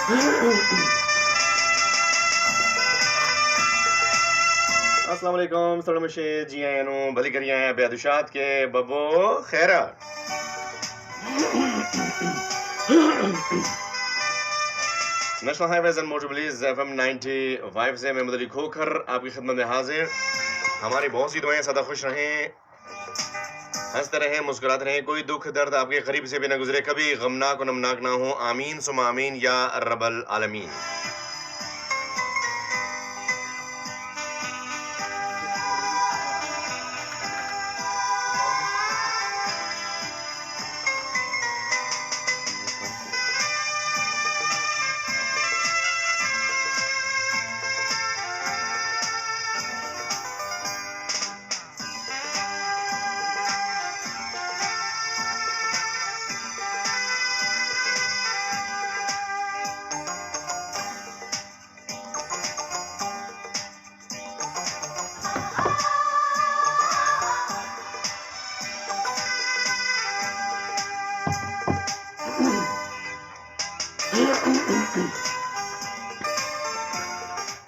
अस्सलाम वालेकुम सड़मशे जी आयानो भली करिया हैं बेदुशात के बब्बो खैरा national highways and motorways FM 95 से महमूद अली खोखर आपकी खिदमत में हाजिर। हमारी बहुत सी दुआएं सदा खुश रहें, हंसते रहें, मुस्कुराते रहें, कोई दुख दर्द आपके करीब से भी ना गुजरे, कभी गमनाक और नमनाक ना हो। आमीन सुम्मा आमीन या रब्बल आलमीन।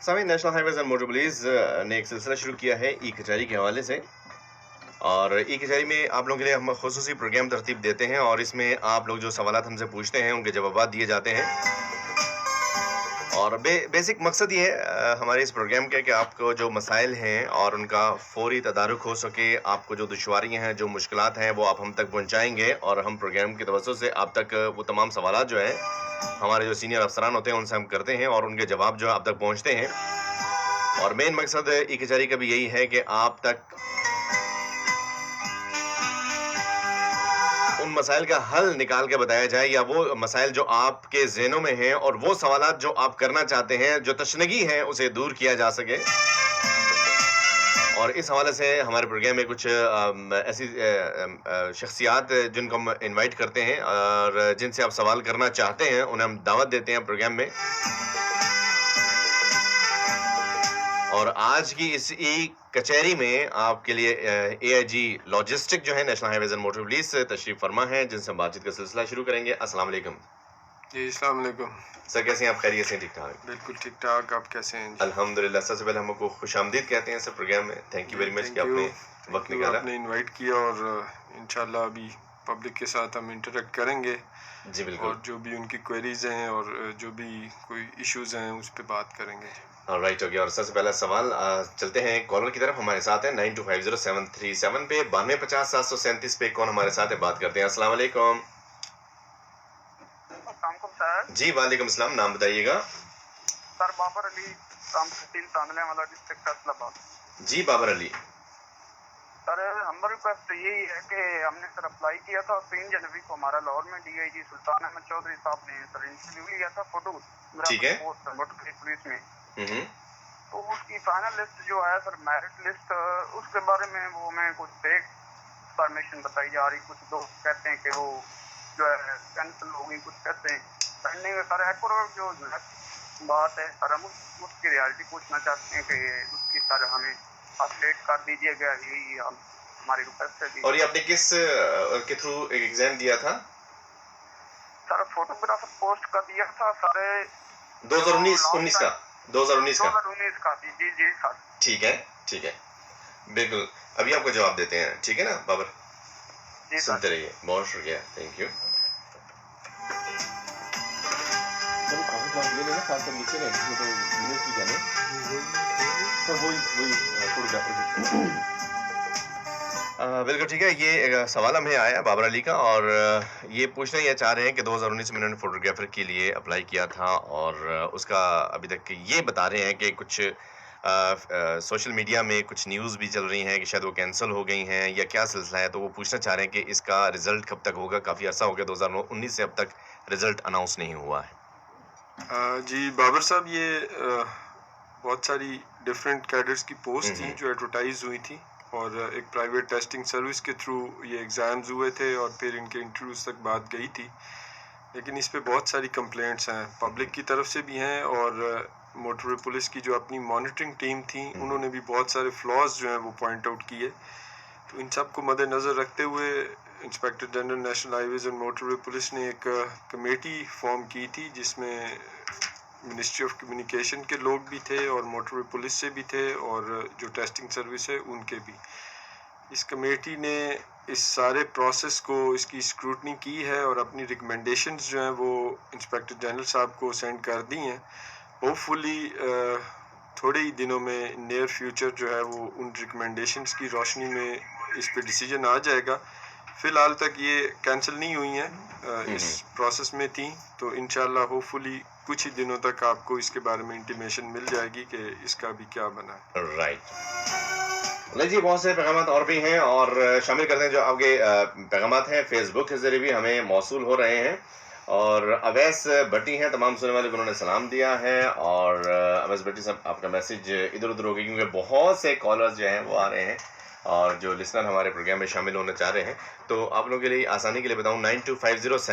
सामीन, नेशनल हाईवेज एंड मोटरबलीज ने एक सिलसिला शुरू किया है ई कचहरी के हवाले से, और ई कचहरी में आप लोगों के लिए हम खुसूसी प्रोग्राम तरतीब देते हैं और इसमें आप लोग जो सवालात हमसे पूछते हैं उनके जवाब दिए जाते हैं। और बेसिक मकसद ये है हमारे इस प्रोग्राम का कि आपको जो मसाइल हैं और उनका फौरी तदारुक हो सके, आपको जो दुश्वारियाँ हैं, जो मुश्किलात हैं, वो आप हम तक पहुँचाएँगे और हम प्रोग्राम की तवज्जो से आप तक वो तमाम सवालात जो है हमारे जो सीनियर अफसरान होते हैं उनसे हम करते हैं और उनके जवाब जो आप तक पहुँचते हैं। और मेन मकसद ई कचहरी का भी यही है कि आप तक उन मसाइल का हल निकाल के बताया जाए, या वो मसाइल जो आपके ज़हनों में हैं और वो सवालात जो आप करना चाहते हैं, जो तशनगी है, उसे दूर किया जा सके। और इस हवाले से हमारे प्रोग्राम में कुछ ऐसी शख्सियात जिनको हम इनवाइट करते हैं और जिनसे आप सवाल करना चाहते हैं उन्हें हम दावत देते हैं प्रोग्राम में। और आज की इस ई कचहरी में आपके लिए एआईजी लॉजिस्टिक जो है नेशनल हाईवेज एंड मोटरबलीज से तशरीफ फरमा है, जिनसे हम बातचीत का सिलसिला शुरू करेंगे। अस्सलाम वालेकुम जी। अस्सलाम वालेकुम सर, कैसे हैं आप? खैरियत से? ठीक ठाक? बिल्कुल ठीक ठाक। आप कैसे हैं? अल्हम्दुलिल्लाह। सबसे पहले हमको खुशामदीद कहते हैं सर प्रोग्राम में। थैंक यू वेरी मच कि आपने वक्त निकाला, आपने इनवाइट किया और इंशाल्लाह अभी पब्लिक के साथ हम इंटरेक्ट करेंगे जी बिल्कुल, और जो भी उनकी क्वेरीज हैं और जो भी कोई इश्यूज हैं उस पर बात करेंगे। राइट हो गया। और सबसे पहला सवाल चलते हैं कॉलर की तरफ। हमारे साथ है 9250-737 पे 9250-737 पे कौन हमारे साथ है, बात करते हैं। अस्सलाम वालेकुम। सर जी वालेकुम सलाम, नाम बताइएगा। सर बाबर अली, तहसील तांदले वाला, डिस्ट्रिक्ट फैसलाबाद। जी बाबर अली। सर हमारी रिक्वेस्ट यही है कि हमने सर अप्लाई किया था 3 जनवरी को, हमारा लाहौर में डीआईजी सुल्तान अहमद चौधरी साहब ने सर इंटरव्यू लिया था फोटो, ठीक है, पुलिस में। तो उसकी फाइनल लिस्ट जो है सर, मेरिट लिस्ट, उसके बारे में वो हमें कुछ फेक इंफॉर्मेशन बताई जा रही। कुछ लोग कहते हैं कि वो जो है कैंसिल हो गई, कुछ कहते हैं पेंडिंग है। सर एक्यूरेट जो बात है सर, हम उसकी रियलिटी पूछना चाहते हैं कि उसकी सर हमें अपडेट कर दीजिएगा, यही हमारी रिक्वेस्ट है। और ये आपने किस के थ्रू एग्जाम दिया था? सर फोटोग्राफर पोस्ट का दिया था सर, 2019 का। 2019 का। जी जी सर। ठीक है, ठीक है, बिल्कुल। अभी आपको जवाब देते हैं, ठीक है ना बाबर? जी सुनते रहिए, बहुत शुक्रिया, थैंक यू। बिल्कुल ठीक है। ये सवाल हमें आया बाबर अली का, और ये पूछना ये चाह रहे हैं कि 2019 में उन्होंने फोटोग्राफर के लिए अप्लाई किया था और उसका अभी तक ये बता रहे हैं कि कुछ सोशल मीडिया में कुछ न्यूज़ भी चल रही हैं कि शायद वो कैंसिल हो गई हैं, या क्या सिलसिला है। तो वो पूछना चाह रहे हैं कि इसका रिजल्ट कब तक होगा। काफ़ी अर्सा हो गया, 2019 से अब तक रिजल्ट अनाउंस नहीं हुआ है। जी बाबर साहब, ये बहुत सारी डिफरेंट कैडर्स की पोस्ट थी जो एडवर्टाइज हुई थी और एक प्राइवेट टेस्टिंग सर्विस के थ्रू ये एग्ज़ाम्स हुए थे और फिर इनके इंटरव्यूज तक बात गई थी। लेकिन इस पे बहुत सारी कंप्लेंट्स हैं, पब्लिक की तरफ से भी हैं और मोटरवे पुलिस की जो अपनी मॉनिटरिंग टीम थी उन्होंने भी बहुत सारे फ्लॉज जो हैं वो पॉइंट आउट किए। तो इन सब को मद्देनज़र रखते हुए inspector general national highways and motorway police ने एक कमेटी फॉर्म की थी जिसमें मिनिस्ट्री ऑफ कम्युनिकेशन के लोग भी थे और मोटरवे पुलिस से भी थे और जो टेस्टिंग सर्विस है उनके भी। इस कमेटी ने इस सारे प्रोसेस को इसकी स्क्रूटनी की है और अपनी रिकमेंडेशंस जो हैं वो इंस्पेक्टर जनरल साहब को सेंड कर दी हैं। होपफुली थोड़े ही दिनों में नियर फ्यूचर जो है वो उन रिकमेंडेशंस की रोशनी में इस पे डिसीजन आ जाएगा। फ़िलहाल तक ये कैंसिल नहीं हुई हैं, इस प्रोसेस में थी, तो इंशाल्लाह होपफुली कुछ ही दिनों तक आपको इसके बारे में इंटीमेशन मिल जाएगी कि इसका भी क्या बना है। राइट जी, बहुत से पैगामात और भी हैं और शामिल करते हैं जो आपके पैगामात हैं फेसबुक के जरिए भी हमें मौसूल हो रहे हैं। और अवैस भट्टी हैं, तमाम सुनने वाले को उन्होंने सलाम दिया है। और अवैस भट्टी साहब, आपका मैसेज इधर उधर हो गया क्योंकि बहुत से कॉलर्स जो हैं वो आ रहे हैं और जो लिसनर हमारे प्रोग्राम में शामिल होना चाह रहे हैं। तो आप लोगों के लिए आसानी के लिए बताऊं 9250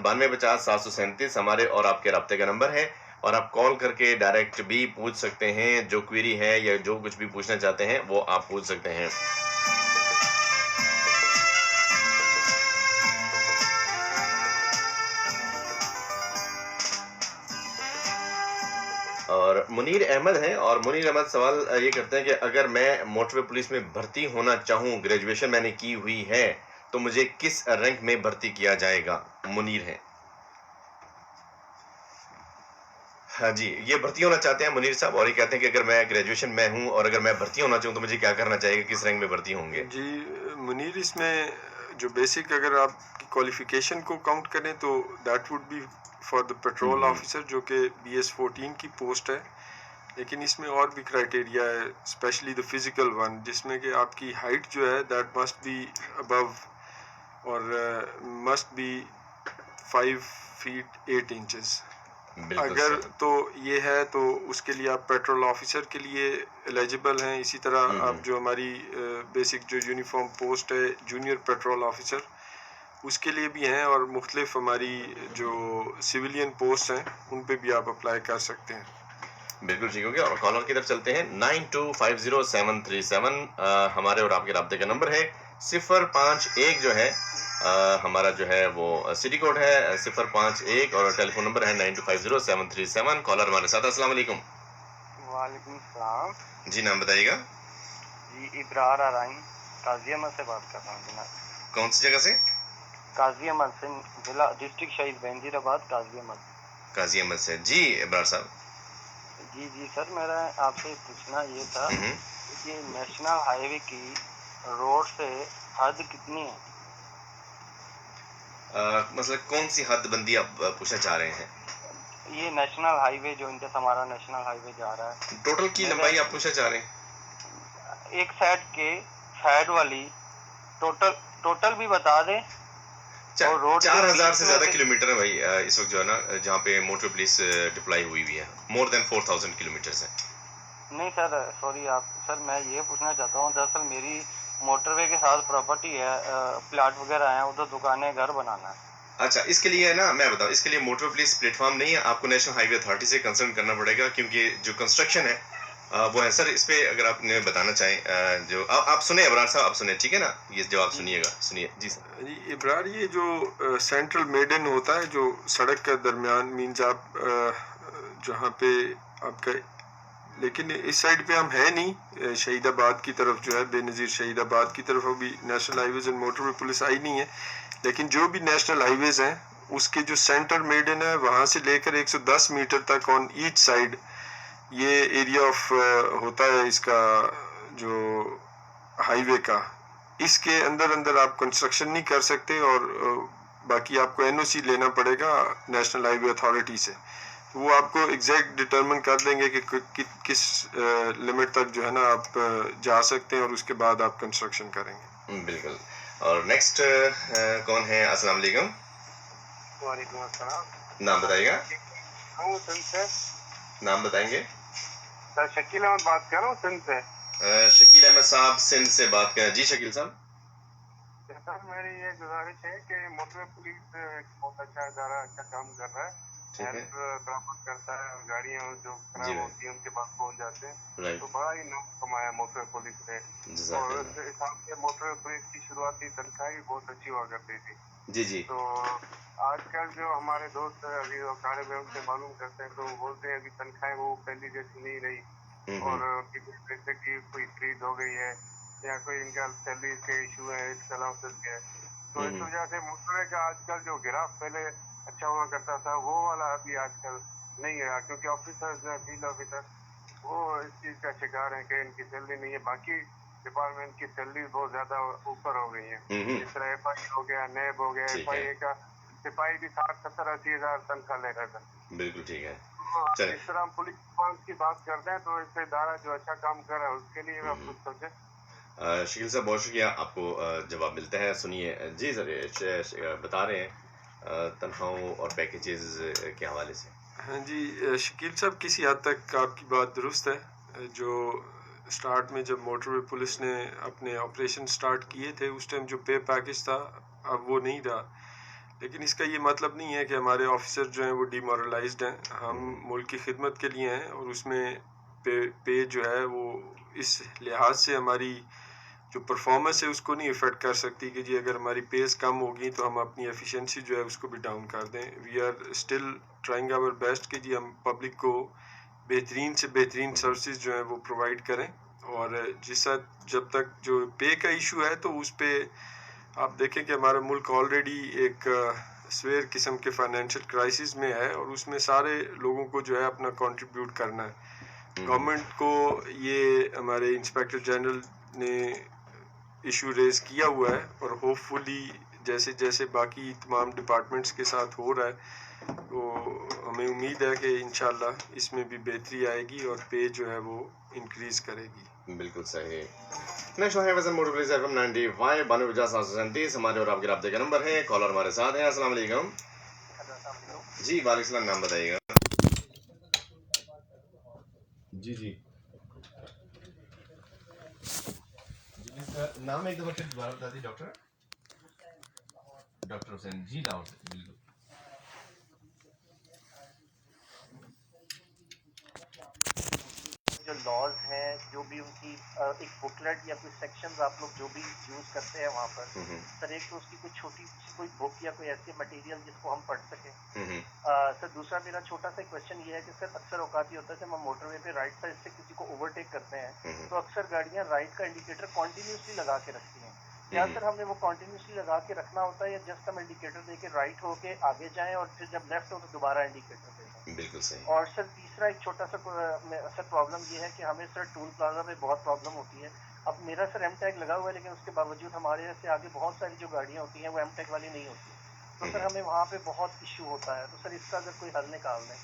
9250 737 हमारे और आपके राब्ते का नंबर है और आप कॉल करके डायरेक्ट भी पूछ सकते हैं। जो क्वेरी है या जो कुछ भी पूछना चाहते हैं वो आप पूछ सकते हैं। और मुनीर अहमद हैं और मुनीर अहमद सवाल ये करते हैं कि अगर मैं मोटरवे पुलिस में भर्ती होना चाहूँ, ग्रेजुएशन मैंने की हुई है, तो मुझे किस रैंक में भर्ती किया जाएगा? मुनीर हैं। हाँ जी, ये भर्ती होना चाहते हैं मुनीर साहब और ये कहते हैं कि अगर मैं ग्रेजुएशन में हूँ और अगर मैं भर्ती होना चाहूँ तो मुझे क्या करना चाहिए, किस रैंक में भर्ती होंगे? जी मुनीर, इसमें जो बेसिक अगर आपकी क्वालिफिकेशन को काउंट करें तो that would be for the petrol officer जो कि BS14 की पोस्ट है। लेकिन इसमें और भी क्राइटेरिया है, स्पेशली द फिजिकल वन, जिसमें कि आपकी हाइट जो है दैट मस्ट बी अबव और मस्ट बी 5 फीट 8 इंचेस। अगर तो ये है तो उसके लिए आप पेट्रोल ऑफिसर के लिए एलिजिबल हैं। इसी तरह आप जो हमारी बेसिक जो यूनिफॉर्म पोस्ट है जूनियर पेट्रोल ऑफिसर, उसके लिए भी हैं और मुख्तलिफ हमारी जो सिविलियन पोस्ट हैं उन पे भी आप अप्लाई कर सकते हैं। बिल्कुल ठीक हो गया। और कॉलर की तरफ चलते हैं 9250 हमारे और आपके राब्ते का नंबर है। 051 जो है हमारा जो है वो सिटी कोड है 051 और टेलीफोन नंबर है 9250 कॉलर हमारे साथ। अस्सलाम वालेकुम। वालेकुम सलाम जी, नाम बताइएगा। जी, इब्रार आराइन काजी अहमद से बात कर रहा हूँ जनाब। कौन सी जगह से? काजी अहमद से, जिला डिस्ट्रिक्ट शहीद बेनजीराबाद, काजी अहमद से। जी इब्रार साहब। जी सर, मेरा आपसे पूछना ये था कि नेशनल हाईवे की रोड से हद कितनी है? मतलब कौन सी हदबंदी आप पूछना चाह रहे हैं? ये नेशनल हाईवे जो इनका हमारा नेशनल हाईवे जा रहा है, टोटल की लंबाई आप पूछना चाह रहे हैं? एक साइड वाली टोटल भी बता दें। 4000 से ज्यादा किलोमीटर है भाई इस वक्त जो है ना, जहाँ पे मोटर पुलिस डिप्लाई हुई है। मोर देन 4000 किलोमीटर है। नहीं सर, सॉरी सर, मैं ये पूछना चाहता हूँ, दरअसल मेरी मोटरवे के साथ प्रॉपर्टी है, प्लाट वगैरह है, उधर दुकानें, घर बनाना है। अच्छा, इसके लिए है ना, मैं बताऊँ, इसके लिए मोटर पुलिस प्लेटफॉर्म नहीं है, आपको नेशनल हाईवे अथॉरिटी से कंसर्न करना पड़ेगा क्योंकि जो कंस्ट्रक्शन है वो है सर। इस पे अगर आपने बताना चाहें जो आप सुने इब्रार साहब, आप सुने, ठीक है ना, ये जवाब सुनिएगा, सुनिए। जी सर। जी इब्रार, ये जो सेंट्रल मेडन होता है जो सड़क के दरमियान, मीन्स आप जहाँ पे आपका, लेकिन इस साइड पे हम है नहीं, शहीदाबाद की तरफ जो है, बेनज़ीर शहीदाबाद की तरफ अभी national highways and motorway police आई नहीं है। लेकिन जो भी नेशनल हाईवेज हैं उसके जो सेंटर मेडन है वहाँ से लेकर 110 मीटर तक ऑन ईच साइड ये एरिया ऑफ होता है इसका जो हाईवे का। इसके अंदर आप कंस्ट्रक्शन नहीं कर सकते और बाकी आपको NOC लेना पड़ेगा नेशनल हाईवे अथॉरिटी से। वो आपको एग्जैक्ट डिटरमिन कर देंगे कि किस लिमिट तक जो है ना आप जा सकते हैं और उसके बाद आप कंस्ट्रक्शन करेंगे। बिल्कुल। और नेक्स्ट कौन है? अस्सलाम वालेकुम। वालेकुम अस्सलाम। नाम बताइएगा। सिंध से। नाम बताएंगे? सर शकील अहमद बात कर रहा हूँ सिंध से। शकील अहमद साहब सिंध से बात कर। जी शकील साहब। सर मेरी ये गुजारिश है कि मोटरवे पुलिस बहुत अच्छा इदारा, अच्छा काम कर रहा है ठीक है। हेल्प प्रॉपर करता है और गाड़ियाँ जो जी खराब भाई। होती हैं उनके पास पहुंच जाते हैं, राइट। तो बड़ा ही नाम कमाया मोटर पुलिस ने। और जज़ाकल्लाह। उस हिसाब से मोटर पुलिस की शुरुआती तनख्वाह भी बहुत अच्छी हुआ करती थी। जी, जी। तो आजकल जो हमारे दोस्त अभी काले में उनसे मालूम करते हैं, तो वो बोलते हैं अभी तनख्वाहें वो पहली जैसी नहीं रही और किसी पैसे की कोई खरीद हो गई है या कोई इनका सैलरी के इशू है, इसके अलाउंसेस के। तो इस वजह से मोटरवे का आजकल जो गिराफ पहले अच्छा हुआ करता था, वो वाला अभी आजकल नहीं है, क्योंकि ऑफिसर्स जो है फील्ड ऑफिसर वो इस चीज़ का शिकार है कि इनकी सैलरी नहीं है। बाकी डिपार्टमेंट की सैलरी बहुत ज़्यादा ऊपर हो गई है। जिस तरह FI हो गया, नैब हो गया, ठीक है। FIA का सिपाही भी 60-70-80 हज़ार तनख्वाह ले रहा था। बिल्कुल ठीक है। तो चलिए। इस तरह हम पुलिस डिपार्टमेंट की बात करते हैं, तो इससे इदारा जो अच्छा काम कर रहा है उसके लिए आप कुछ सोचें। शकील साहब बहुत शुक्रिया, आपको जवाब मिलता है। सुनिए जी सर, बता रहे हैं तनख्वाहों और पैकेजेस के हवाले से। हाँ जी, शकील साहब किसी हद तक आपकी बात दुरुस्त है। जो स्टार्ट में जब मोटरवे पुलिस ने अपने ऑपरेशन स्टार्ट किए थे उस टाइम जो पे पैकेज था अब वो नहीं रहा, लेकिन इसका ये मतलब नहीं है कि हमारे ऑफिसर जो हैं वो डिमोरलाइज्ड हैं। हम मुल्क की खिदमत के लिए हैं और उसमें पे जो है वो इस लिहाज से हमारी जो परफॉर्मेंस है उसको नहीं इफ़ेक्ट कर सकती कि जी अगर हमारी पेस कम होगी तो हम अपनी एफिशिएंसी जो है उसको भी डाउन कर दें। We are still trying our best कि जी हम पब्लिक को बेहतरीन से बेहतरीन सर्विसेज जो है वो प्रोवाइड करें। और जब तक जो पे का इशू है तो उस पर आप देखें कि हमारा मुल्क ऑलरेडी एक स्वेयर किस्म के फाइनेंशियल क्राइसिस में है और उसमें सारे लोगों को जो है अपना कंट्रीब्यूट करना है। गवर्नमेंट को ये हमारे इंस्पेक्टर जनरल ने इशू रेज किया हुआ है और होपफुली जैसे जैसे बाकी तमाम डिपार्टमेंट्स के साथ हो रहा है तो हमें उम्मीद है कि इंशाल्लाह इसमें भी बेहतरी आएगी और पे जो है वो इंक्रीज करेगी। बिल्कुल सही। National highway motor police FM 95 9250 हमारे और आपके राब्ते का नंबर है। कॉलर हमारे साथ हैं। अस्सलाम वालेकुम। जी वालेकुम सलाम, नाम बताइएगा। जी जी इसका नाम एक दफा फिर दोबारा बता दीजिए। डॉक्टर हुसैन जी, लाहौर से। बिल्कुल। जो लॉज हैं, जो भी उनकी एक बुकलेट या कोई सेक्शंस आप लोग जो भी यूज़ करते हैं वहाँ पर, सर एक तो उसकी कोई छोटी कोई बुक या कोई ऐसी मटेरियल जिसको हम पढ़ सकें। सर दूसरा मेरा छोटा सा क्वेश्चन ये है कि सर अक्सर औकात ये होता है जब हम मोटरवे पे राइट साइड से किसी को ओवरटेक करते हैं तो अक्सर गाड़ियाँ राइट का इंडिकेटर कॉन्टीन्यूसली लगा के रखती हैं। क्या सर हमें वो कॉन्टीन्यूसली लगा के रखना होता है या जस्ट हम इंडिकेटर दे के राइट होके आगे जाएं और फिर जब लेफ्ट हो तो दोबारा इंडिकेटर दें? बिल्कुल सही। और सर तीसरा एक छोटा सा सर प्रॉब्लम ये है कि हमें सर टूल प्लाजा पे बहुत प्रॉब्लम होती है। अब मेरा सर एम टैग लगा हुआ है लेकिन उसके बावजूद हमारे से आगे बहुत सारी जो गाड़ियाँ होती हैं वो एम टैग वाली नहीं होती, तो सर हमें वहाँ पे बहुत इशू होता है। तो सर इसका अगर कोई हल निकाल दें।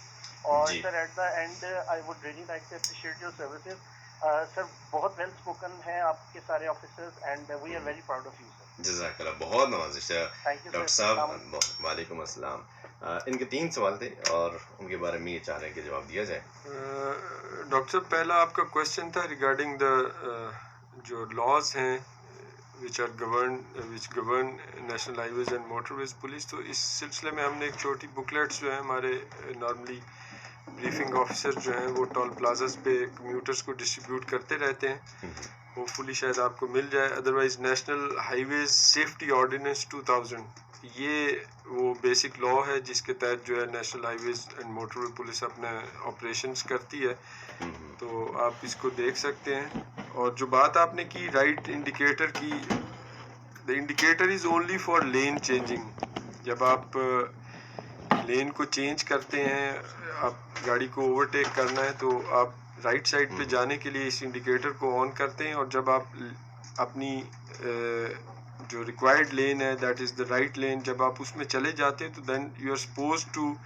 और जी। Sir at the end I would really like to appreciate your services. Sir बहुत वेल स्पोकन है आपके सारे officers and we are very proud of you sir. जज़ाकल्लाह, बहुत नवाजिश है थैंक यू डॉक्टर सर। साहब। वालेकुम अस्सलाम। इनके 3 सवाल थे और उनके बारे में ये चाह रहे हैं कि जवाब दिया जाए। डॉक्टर साहब पहला आपका क्वेश्चन था रिगार्डिंग द जो लॉज हैं which govern national highways and motorways police. तो इस सिलसिले में हमने एक छोटी बुकलेट्स जो है हमारे नॉर्मली ब्रीफिंग ऑफिसर जो हैं वो टोल प्लाजास पे कम्यूटर्स को डिस्ट्रीब्यूट करते रहते हैं। होपफुली शायद आपको मिल जाए। Otherwise national highways safety ordinance 2000 ये वो बेसिक लॉ है जिसके तहत जो है national highways and motorway police अपने ऑपरेशंस करती है, तो आप इसको देख सकते हैं। और जो बात आपने की राइट इंडिकेटर की, the indicator is only for lane changing. जब आप लेन को चेंज करते हैं, आप गाड़ी को ओवरटेक करना है तो आप राइट साइड पे जाने के लिए इस इंडिकेटर को ऑन करते हैं और जब आप अपनी जो रिक्वायर्ड लेन है that is the right lane, जब आप उसमें चले जाते हैं तो then you are suppose to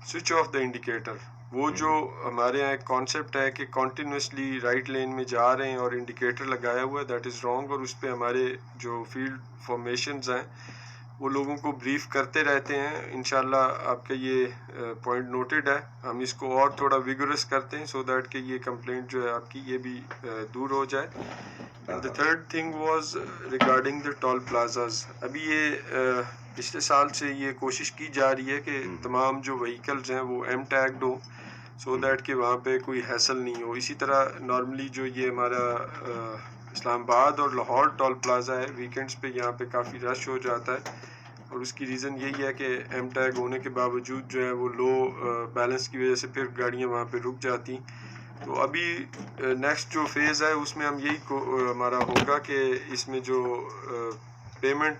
switch off the indicator. वो जो हमारे यहाँ एक कॉन्सेप्ट है कि कॉन्टीन्यूसली राइट लेन में जा रहे हैं और इंडिकेटर लगाया हुआ है, दैट इज़ रॉन्ग। और उस पर हमारे जो फील्ड फॉर्मेशंस हैं वो लोगों को ब्रीफ करते रहते हैं। इंशाल्लाह आपका ये पॉइंट नोटेड है, हम इसको और थोड़ा विगरस करते हैं सो दैट कि ये कंप्लेंट जो है आपकी ये भी दूर हो जाए। The third thing was regarding the toll plazas. अभी ये पिछले साल से ये कोशिश की जा रही है कि तमाम जो व्हीकल्स हैं वो एम टैग्ड हो सो दैट कि वहाँ पे कोई हैसल नहीं हो। इसी तरह नॉर्मली जो ये हमारा इस्लामाबाद और लाहौर टोल प्लाज़ा है, वीकेंड्स पे यहाँ पे काफ़ी रश हो जाता है और उसकी रीज़न यही है कि एम टैग होने के बावजूद जो है वो लो बैलेंस की वजह से फिर गाड़ियाँ वहाँ पे रुक जाती। तो अभी नेक्स्ट जो फेज़ है उसमें हम यही हमारा होगा कि इसमें जो पेमेंट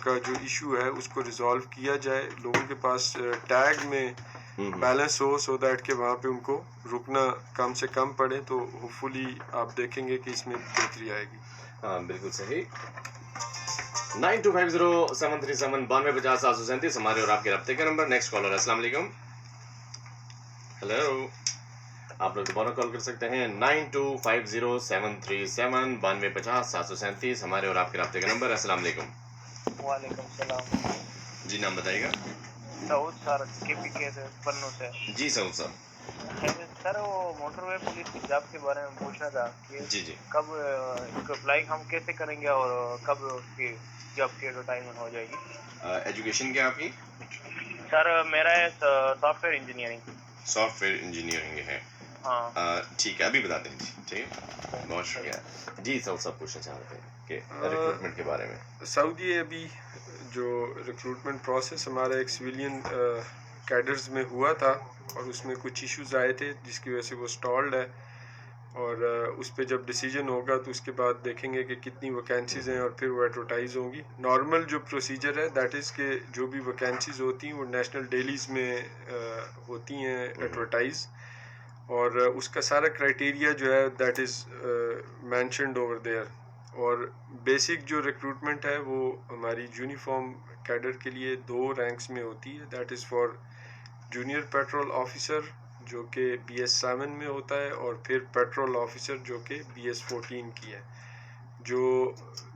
का जो इशू है उसको रिजॉल्व किया जाए, लोगों के पास टैग में बैलेंस हो सो दैट के वहाँ पे उनको रुकना कम से कम पड़े। तो होपफुली आप देखेंगे कि इसमें बेहतरी आएगी। हाँ बिल्कुल सही। 92507337 हमारे और आपके रब्ते का नंबर। नेक्स्ट कॉलर, अस्सलाम वालेकुम। हेलो, आप लोग दोबारा कॉल कर सकते हैं 92507337 हमारे और आपके रब्ते का नंबर। अस्सलाम वालेकुम। वालेकुम सलाम। जी नाम बताइएगा। दाऊद सर KPK से पन्नू से। जी सऊद साहब। सर वो मोटरवे पुलिस की जॉब के बारे में पूछना था कि जी जी कब इसको अप्लाई हम कैसे करेंगे और कब उसकी जॉब की एडवर्टाइजमेंट हो जाएगी। एजुकेशन क्या आपकी? सर मेरा है सॉफ्टवेयर इंजीनियरिंग। सॉफ्टवेयर इंजीनियरिंग है। हाँ ठीक है, अभी बताते हैं जी। ठीक है, बहुत शुक्रिया। जी सऊद साहब पूछना चाह रहे थे कि रिक्रूटमेंट के बारे में। सऊदी अभी जो रिक्रूटमेंट प्रोसेस हमारा एक सिविलियन कैडर्स में हुआ था और उसमें कुछ इश्यूज आए थे जिसकी वजह से वो स्टॉल्ड है और उस पर जब डिसीजन होगा तो उसके बाद देखेंगे कि कितनी वैकेंसीज़ हैं और फिर वो एडवर्टाइज़ होंगी। नॉर्मल जो प्रोसीजर है दैट इज़ के जो भी वैकेंसीज़ होती हैं वो नेशनल डेलीज़ में होती हैं एडवर्टाइज़ और उसका सारा क्राइटेरिया जो है that is mentioned over there. और बेसिक जो रिक्रूटमेंट है वो हमारी यूनिफॉर्म कैडर के लिए 2 रैंक्स में होती है, that is for junior petrol officer जो कि BS7 में होता है और फिर पेट्रोल ऑफिसर जो कि BS14 की है। जो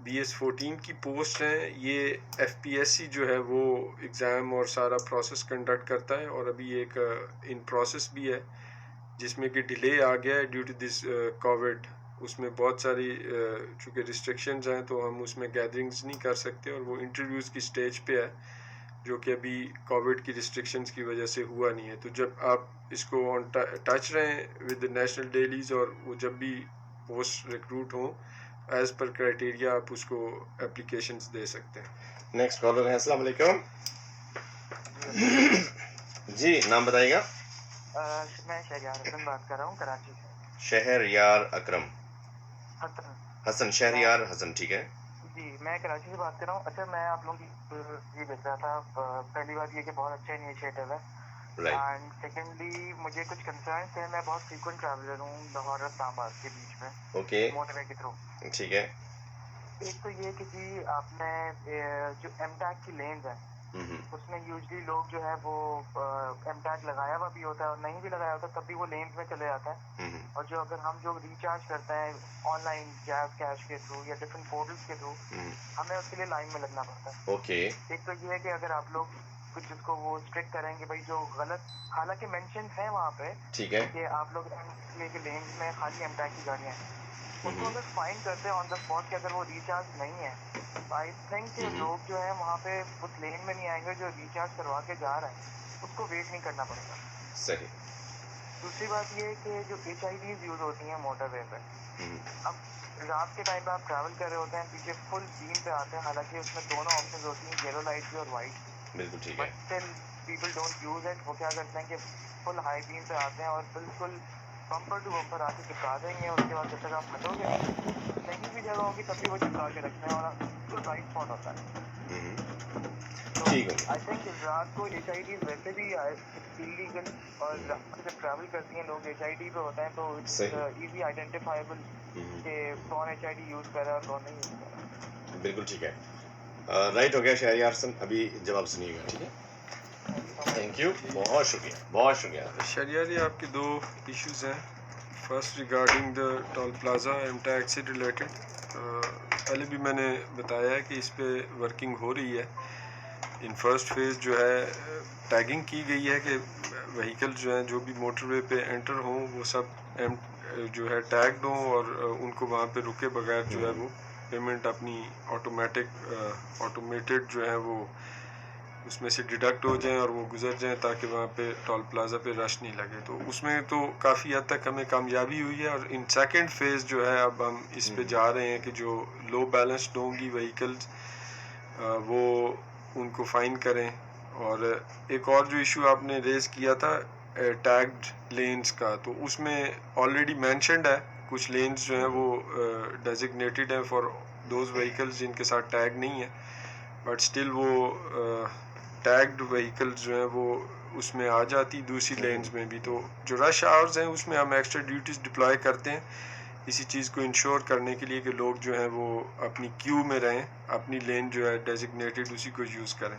BS14 की पोस्ट हैं ये FPSC जो है वो एग्ज़ाम और सारा प्रोसेस कंडक्ट करता है और अभी एक इन प्रोसेस भी है जिसमें कि डिले आ गया है ड्यू टू दिस कोविड। उसमें बहुत सारी चूँकि रिस्ट्रिक्शंस हैं तो हम उसमें गैदरिंग्स नहीं कर सकते और वो इंटरव्यूज़ की स्टेज पे है जो कि अभी कोविड की रिस्ट्रिक्शंस की वजह से हुआ नहीं है। तो जब आप इसको ऑन टच रहें विद नेशनल डेलीज़ और वो जब भी पोस्ट रिक्रूट हों एज़ पर क्राइटेरिया आप उसको एप्लीकेशंस दे सकते हैं। नेक्स्ट कॉलर है, अस्सलाम वालेकुम। जी नाम बताइएगा। मैं शहरियार हसन बात कर रहा हूँ कराची से। शहरयार अकरम हसन, शहरयार हसन, ठीक है जी। मैं कराची से बात कर रहा हूँ। अच्छा मैं आप लोगों की ये देख रहा था, पहली बात ये कि बहुत अच्छा इनिशिएटिव है एंड सेकेंडली मुझे कुछ कंसर्न थे। मैं बहुत फ्रीक्वेंट ट्रैवलर हूँ लाहौर और इस्लामाबाद के बीच में ओके मोटरवे के थ्रू। ठीक है। एक तो ये कि जी आपने जो एमटैग की लेन्स हैं उसमें यूजली लोग जो है वो एमटैग लगाया हुआ भी होता है और नहीं भी लगाया होता तब भी वो लेन्स में चले जाता है। और जो अगर हम जो रिचार्ज करते हैं ऑनलाइन जैज़ कैश के थ्रू या डिफरेंट पोर्टल्स के थ्रू हमें उसके लिए लाइन में लगना पड़ता है। ओके। एक तो ये है कि अगर आप लोग कुछ जिसको वो स्ट्रिक्ट करेंगे भाई जो गलत, हालांकि मेंशन है वहाँ पे ठीक है कि आप लोग के लेन्स में खाली एमटैग की गाड़ियाँ हैं उनको अगर फाइन करते हैं ऑन द स्पॉट कि अगर वो रिचार्ज नहीं है तो आई थिंक कि लोग जो है वहाँ पे उस लेन में नहीं आएंगे जो रिचार्ज करवा के जा रहा है उसको वेट नहीं करना पड़ेगा। सही। दूसरी बात ये है कि जो HIDs यूज होती हैं मोटरवे पे, अब रात के टाइम पे आप ट्रैवल कर रहे होते हैं पीछे फुल बीम पे आते हैं, हालांकि उसमें दोनों ऑप्शन होती हैं येलो लाइट भी और वाइट। बिल्कुल ठीक है। But still people don't use it. वो क्या करते हैं कि फुल हाई बीम पे आते हैं और बिल्कुल बम्पर टू बम्पर आके चिपका देंगे। उसके बाद जब तक आप हटोगे कहीं भी जगह होगी तब भी वो चिपका के रखते हैं और बिल्कुल राइट स्पॉट होता है। तो आई थिंक रात को HIDs वैसे भी इलीगल और रात को जब ट्रैवल करती हैं लोग HID पे होते हैं तो इजी आइडेंटिफाइबल कि कौन HID यूज कर रहा है और कौन नहीं यूज कर रहा है। बिल्कुल ठीक है। राइट हो गया शहरयार हसन, अभी जवाब सुनिएगा। ठीक है, थैंक यू, बहुत शुक्रिया, बहुत शुक्रिया। शहरयार आपके 2 इश्यूज़ हैं। First regarding the toll plaza M tag से रिलेटेड, पहले भी मैंने बताया है कि इस पे वर्किंग हो रही है इन फर्स्ट फेज़ जो है टैगिंग की गई है कि व्हीकल जो हैं जो भी मोटरवे पे एंटर हों वो सब जो है टैग्ड हों और उनको वहाँ पे रुके बगैर जो है वो पेमेंट अपनी ऑटोमेटेड जो है वो उसमें से डिडक्ट हो जाएं और वो गुजर जाएं ताकि वहाँ पे टोल प्लाजा पे रश नहीं लगे। तो उसमें तो काफ़ी हद तक हमें कामयाबी हुई है। और इन सेकंड फेज़ जो है अब हम इस पे जा रहे हैं कि जो लो बैलेंस्ड होंगी व्हीकल्स वो उनको फ़ाइन करें। और एक और जो इशू आपने रेज़ किया था टैग्ड लेन्स का, तो उसमें ऑलरेडी मेंशन्ड है कुछ लेन्स जो हैं वो डेजिग्नेटेड हैं फॉर दोज व्हीकल्स जिनके साथ टैग नहीं है, बट स्टिल वो टैग्ड व्हीकल्स जो हैं वो उसमें आ जाती दूसरी लेन्स में भी। तो जो रश आवर्स हैं उसमें हम एक्स्ट्रा ड्यूटीज़ डिप्लॉय करते हैं इसी चीज़ को इंश्योर करने के लिए कि लोग जो हैं वो अपनी क्यू में रहें, अपनी लेन जो है डेजिग्नेटेड उसी को यूज़ करें।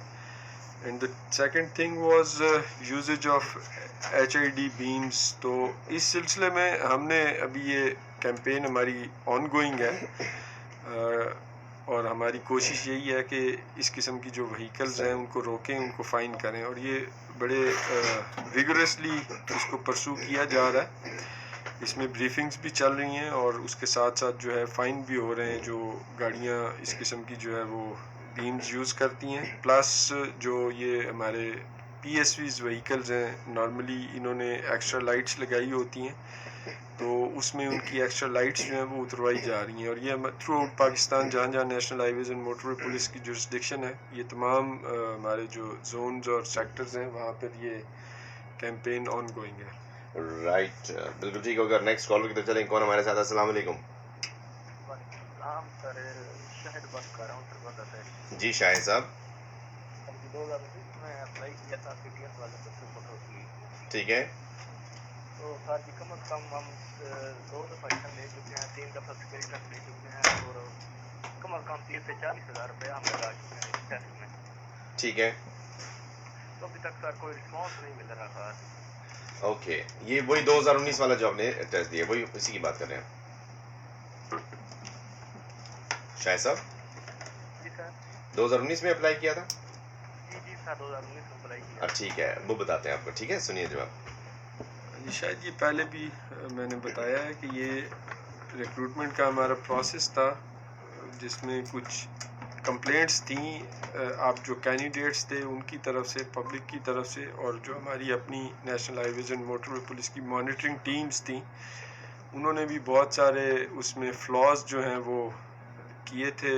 And the second thing was usages of HID beams. तो इस सिलसिले में हमने अभी ये कैंपेन हमारी ऑनगोइंग है और हमारी कोशिश यही है कि इस किस्म की जो व्हीकल्स हैं उनको रोकें, उनको फ़ाइन करें। और ये बड़े विगरसली इसको परसू किया जा रहा है। इसमें ब्रीफिंग्स भी चल रही हैं और उसके साथ साथ जो है फ़ाइन भी हो रहे हैं जो गाड़ियाँ इस किस्म की जो है वो बीम्स यूज़ करती हैं। प्लस जो ये हमारे PSVs व्हीकल्स हैं नॉर्मली इन्होंने एक्स्ट्रा लाइट्स लगाई होती हैं, तो उसमें उनकी एक्स्ट्रा लाइट्स जो हैं वो उतरवाई जा रही हैं। और ये थ्रू आउट पाकिस्तान जहाँ जहाँ national highways and motorway police की जुरिस्डिक्शन है, ये तमाम हमारे जो जोन्स और सेक्टर्स हैं वहाँ पर ये कैंपेन ऑन गोइंग है। राइट, बिल्कुल ठीक होगा। नेक्स्ट कॉल की तरफ चलें। कौन हमारे साथ? अस्सलाम वालेकुम। सर शाहिद बात कर रहा हूँ दरवाजा से। जी शाहिद साहब। 2020 में अप्लाई किया था PTS वाले बच्चों को की। ठीक है। तो सर जी कम से कम हम 2 दफ़ा एक्शन ले चुके हैं, 3 दफ़ा सिक्योरिटी ले चुके हैं और कम से कम 30 से 40 हज़ार रुपये हम लगा चुके हैं इस टेस्ट में। ठीक है। तो अभी तक सर कोई रिस्पॉन्स नहीं मिल रहा सर। ओके, ये वही 2019 वाला जो आपने टेस्ट दिया वही इसी की बात कर रहे हैं शाहिद साहब? जी सर। 2019 में अप्लाई किया था? जी सर 2019 में अप्लाई किया। ठीक है, वो बताते हैं आपको। ठीक है, सुनिए जवाब। जी शायद ये पहले भी मैंने बताया है कि ये रिक्रूटमेंट का हमारा प्रोसेस था जिसमें कुछ कंप्लेंट्स थी आप जो कैंडिडेट्स थे उनकी तरफ से, पब्लिक की तरफ से, और जो हमारी अपनी national highways and motorway police की मॉनिटरिंग टीम्स थी उन्होंने भी बहुत सारे उसमें फ्लॉज जो हैं वो किए थे,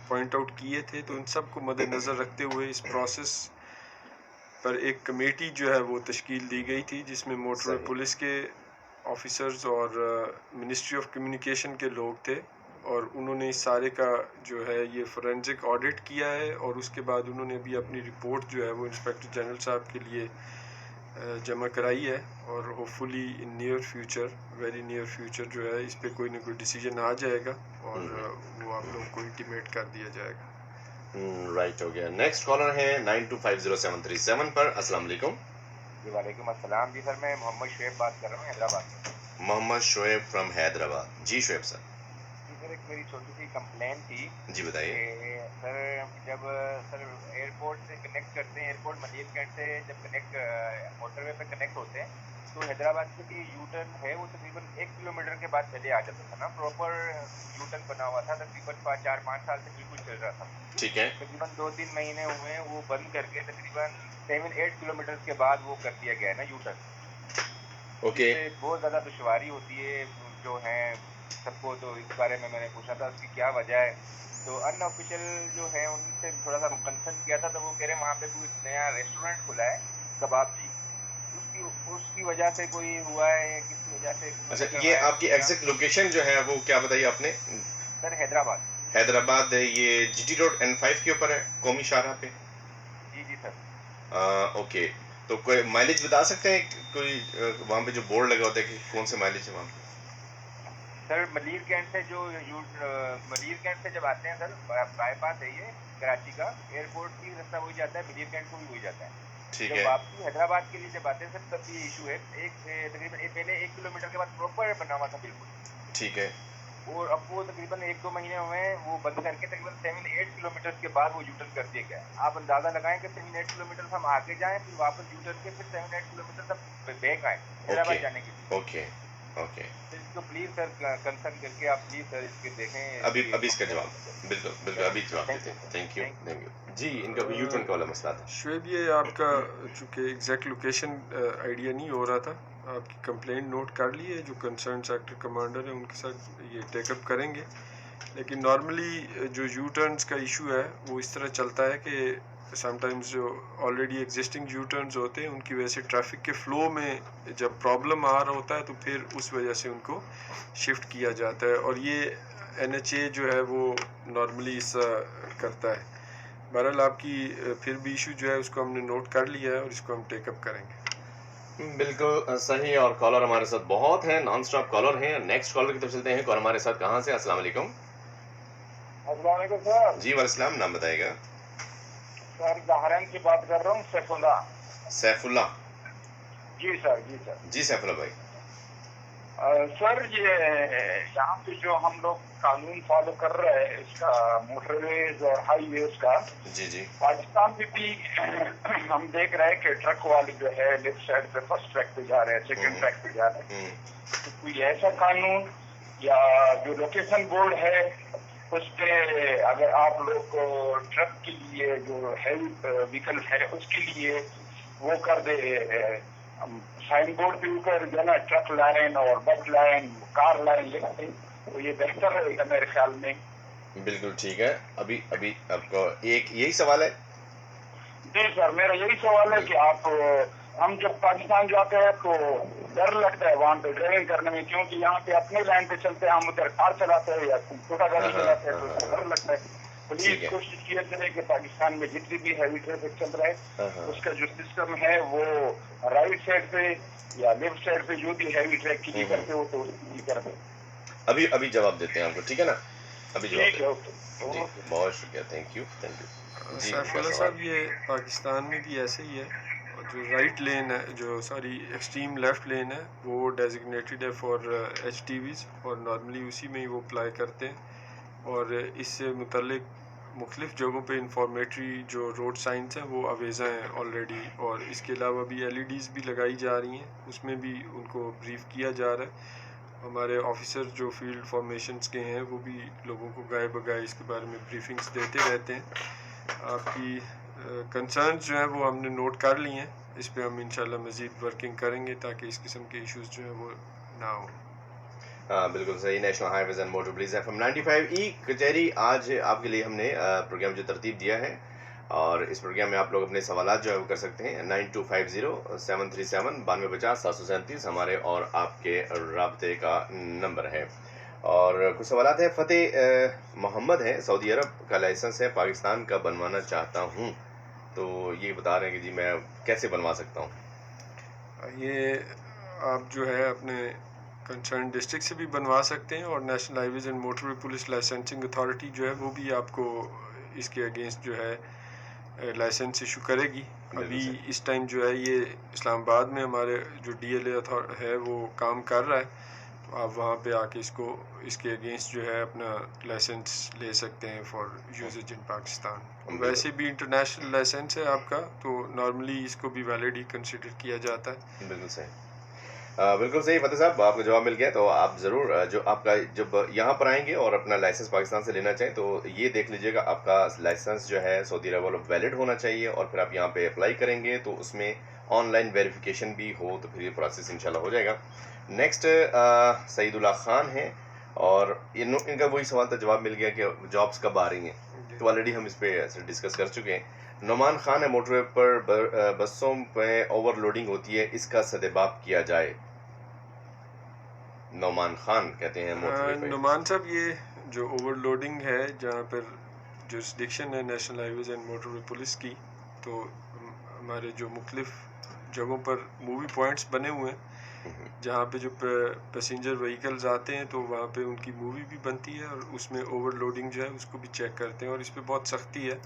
पॉइंट आउट किए थे। तो इन सब को मद्देनज़र रखते हुए इस प्रोसेस पर एक कमेटी जो है वो तश्कील दी गई थी जिसमें मोटरवे पुलिस के ऑफिसर्स और मिनिस्ट्री ऑफ कम्युनिकेशन के लोग थे और उन्होंने इस सारे का जो है ये फोरेंसिक ऑडिट किया है और उसके बाद उन्होंने भी अपनी रिपोर्ट जो है वो इंस्पेक्टर जनरल साहब के लिए जमा कराई है और hopefully in near future, very near future जो है इस पे कोई ना कोई डिसीजन आ जाएगा और वो आप लोगों को इंटीमेट कर दिया जाएगा। राइट, हो गया। नेक्स्ट कॉलर है 92500737 पर। अस्सलाम वालेकुम। जी वालेकुम अस्सलाम। जी सर मैं मोहम्मद शुएब बात कर रहा हूँ हैदराबाद से। मोहम्मद शुएब फ्रॉम हैदराबाद। जी शुएब सर। जी सर एक मेरी छोटी सी कंप्लेंट थी। जी बताइए। सर जब सर एयरपोर्ट से कनेक्ट करते हैं, एयरपोर्ट मलिरकंड से जब कनेक्ट मोटरवे पे कनेक्ट होते हैं तो हैदराबाद से भी यू टर्न है वो तकरीबन 1 किलोमीटर के बाद पहले आ जाता था ना, प्रॉपर यू टर्न बना हुआ था, तकरीबन 4-5 साल से बिल्कुल चल रहा था। ठीक है। तकरीबन 2-3 महीने हुए हैं वो बंद करके तकरीबन 7-8 किलोमीटर के बाद वो कर दिया गया है ना यू टर्न। ओके। बहुत ज़्यादा दुश्वारी होती है जो है सबको, तो इस बारे में मैंने पूछा था उसकी क्या वजह है। तो अनऑफिशियल जो है उनसे थोड़ा सा कंसल्ट किया था तो वो कह रहे हैं वहाँ पे कोई नया रेस्टोरेंट खुला है कबाब जी, उसकी वजह से कोई हुआ है या किस वजह से। अच्छा, ये आपकी एग्जैक्ट लोकेशन जो है वो क्या बताइए आपने? सर हैदराबाद। हैदराबाद ये GT रोड N5 के ऊपर है, कौमी शाहराह पे। जी जी सर। ओके, तो कोई माइलेज बता सकते हैं कोई वहाँ पे जो बोर्ड लगा होता है कि कौन से माइलेज है वहाँ पे? सर मलीर कैंट से जो मलीर कैंट से जब आते हैं सर बाईपास है ये कराची का, एयरपोर्ट की रास्ता वही जाता है, मलीर कैंट को भी वही जाता है। ठीक जब है। वापसी हैदराबाद के लिए जब आते हैं सर तब ये इशू है, एक तकरीबन पहले 1 किलोमीटर के बाद प्रॉपर बना हुआ था बिल्कुल। ठीक है। और अब वो तकरीबन 1-2 महीने में वो बंद करके तकरीबन 7-8 किलोमीटर के बाद वो यूटर्न कर दिया गया है। आप अंदाज़ा लगाएं कि 7-8 किलोमीटर हम आगे जाएं फिर वापस यूटर्न के फिर 7-8 किलोमीटर तक बैक आएँ हैदराबाद जाने के लिए। ओके ओके तो इसको प्लीज़ सर कंसर्न करके आप प्लीज़ सर इसके देखें। अभी इसका जवाब बिल्कुल अभी जवाब देते हैं। थैंक यू जी। इनका भी यूटर्न का वाला मसला था। शुएब, ये आपका चूँकि एग्जैक्ट लोकेशन आइडिया नहीं हो रहा था, आपकी कंप्लेंट नोट कर ली है, जो कंसर्न सेक्टर कमांडर है उनके साथ ये टेकअप करेंगे। लेकिन नॉर्मली जो यू टर्न्स का इशू है वो इस तरह चलता है कि समटाइम्स जो ऑलरेडी एग्जिस्टिंग यू टर्न्स होते हैं उनकी वजह से ट्रैफिक के फ़्लो में जब प्रॉब्लम आ रहा होता है तो फिर उस वजह से उनको शिफ्ट किया जाता है, और ये NHA जो है वो नॉर्मली ऐसा करता है। बहरहाल आपकी फिर भी इशू जो है उसको हमने नोट कर लिया है और इसको हम टेकअप करेंगे। बिल्कुल सही। और कॉलर हमारे साथ बहुत हैं, नॉन स्टॉप कॉलर हैं। नेक्स्ट कॉलर की तरफ चलते हैं। कॉलर हमारे साथ कहाँ से? अस्सलाम वालेकुम। अस्सलाम वालेकुम सर। जी वालेकुम, नाम बताइएगा। सर बहरैन से बात कर रहा हूँ, सैफुल्लाह। सैफुल्लाह जी सर, जी सर। जी सैफुल्लाह भाई। सर ये यहाँ पे जो हम लोग कानून फॉलो कर रहे हैं इसका मोटरवेज और हाईवेज का, जी जी पाकिस्तान में भी हम देख रहे हैं कि ट्रक वाले जो है लेफ्ट साइड पे फर्स्ट ट्रैक पे जा रहे हैं, सेकंड ट्रैक पे जा रहे हैं। तो कोई ऐसा कानून या जो लोकेशन बोर्ड है उस पे अगर आप लोग ट्रक के लिए जो हैवी व्हीकल है उसके लिए वो कर दे, साइन बोर्ड के ऊपर जो ना ट्रक लाइन और बस लाइन, कार लाइन लिख दें, तो ये बेहतर रहेगा मेरे ख्याल में। बिल्कुल ठीक है। अभी आपको एक यही सवाल है? जी सर, मेरा यही सवाल है कि आप हम जब पाकिस्तान जाते हैं तो डर लगता है वहाँ पे ड्राइविंग करने में, क्योंकि यहाँ पे अपने लाइन पे चलते हैं, हम उधर कार चलाते हैं या छोटा गाड़ी चलाते हैं तो डर लगता है। प्लीज कोशिश किया करें कि पाकिस्तान में जितनी भी हैवी ट्रैफिक चल रहा है उसका जो सिस्टम है वो राइट साइड पे या लेफ्ट साइड पे जो भी हैवी ट्रैक के लिए करते हो तो उसकी कर दे। अभी जवाब देते हैं आपको, ठीक है ना? अभी जवाब ठीक है, देते हैं। जी बहुत शुक्रिया, थैंक यू जी। सैफुल्लाह साहब, ये पाकिस्तान में भी ऐसे ही है, और जो राइट लेन है, जो सॉरी एक्सट्रीम लेफ्ट लेन है, वो डेजिग्नेटेड है फॉर HTVs और नॉर्मली उसी में ही वो अप्लाई करते हैं। और इससे मुतल्लिक मुख्तलिफ जगहों पे इंफॉर्मेटरी जो रोड साइंस हैं वो अवेज़ा हैं ऑलरेडी, और इसके अलावा भी LEDs भी लगाई जा रही हैं, उसमें भी उनको ब्रीफ किया जा रहा है। हमारे ऑफिसर जो फील्ड फॉर्मेशंस के हैं वो भी लोगों को गाए बगाए इसके बारे में ब्रीफिंग्स देते रहते हैं। आपकी कंसर्न्स जो हैं वो हमने नोट कर लिए हैं, इस पे हम इंशाल्लाह मज़ीद वर्किंग करेंगे ताकि इस किस्म के इश्यूज़ जो हैं वो ना हो। हाँ बिल्कुल सही। National highways and motor bridge FM 95E कचहरी, आज आपके लिए हमने प्रोग्राम जो तरतीब दिया है, और इस प्रोग्राम में आप लोग अपने सवालात जो है वो कर सकते हैं। 9250-737-9250-737 हमारे और आपके राब्ते का नंबर है। और कुछ सवालात हैं। फ़तेह मोहम्मद है, सऊदी अरब का लाइसेंस है, पाकिस्तान का बनवाना चाहता हूँ, तो ये बता रहे हैं कि जी मैं कैसे बनवा सकता हूँ? ये आप जो है अपने कंसर्न डिस्ट्रिक्ट से भी बनवा सकते हैं, और national highways and motorway police licensing authority जो है वो भी आपको इसके अगेंस्ट जो है लाइसेंस इशू करेगी। अभी इस टाइम जो है ये इस्लामाबाद में हमारे जो DLA है वो काम कर रहा है, तो आप वहाँ पे आके इसके अगेंस्ट जो है अपना लाइसेंस ले सकते हैं फॉर यूजेज इन पाकिस्तान। वैसे भी इंटरनेशनल लाइसेंस है आपका, तो नॉर्मली इसको भी वैलिड ही कंसिडर किया जाता है। बिल्कुल सही। बिल्कुल सही फ़तेह साहब, आपको जवाब मिल गया। तो आप ज़रूर जो आपका जब यहाँ पर आएंगे और अपना लाइसेंस पाकिस्तान से लेना चाहें तो ये देख लीजिएगा आपका लाइसेंस जो है सऊदी अरब वाला वैलिड होना चाहिए, और फिर आप यहाँ पे अप्लाई करेंगे तो उसमें ऑनलाइन वेरिफिकेशन भी हो तो फिर ये प्रोसेस इंशाल्लाह हो जाएगा। नेक्स्ट सईदुल्लाह खान है, और इनका वही सवाल था, जवाब मिल गया कि जॉब्स कब आ रही हैं, तो ऑलरेडी हम इस पर डिस्कस कर चुके हैं। नोमान खान है, मोटरवे पर बसों में ओवरलोडिंग होती है, इसका सदेबाब किया जाए। नोमान खान कहते हैं मोटरवे पे। नोमान साहब, ये जो ओवरलोडिंग है जहाँ पर जुरिस्डिक्शन है national highways and motorway police की, तो हमारे जो मुख्तलिफ जगहों पर मूवी पॉइंट्स बने हुए हैं जहाँ पे जो पैसेंजर व्हीकल्स आते हैं तो वहाँ पे उनकी मूवी भी बनती है, और उसमें ओवरलोडिंग जो है उसको भी चेक करते हैं, और इस पर बहुत सख्ती है।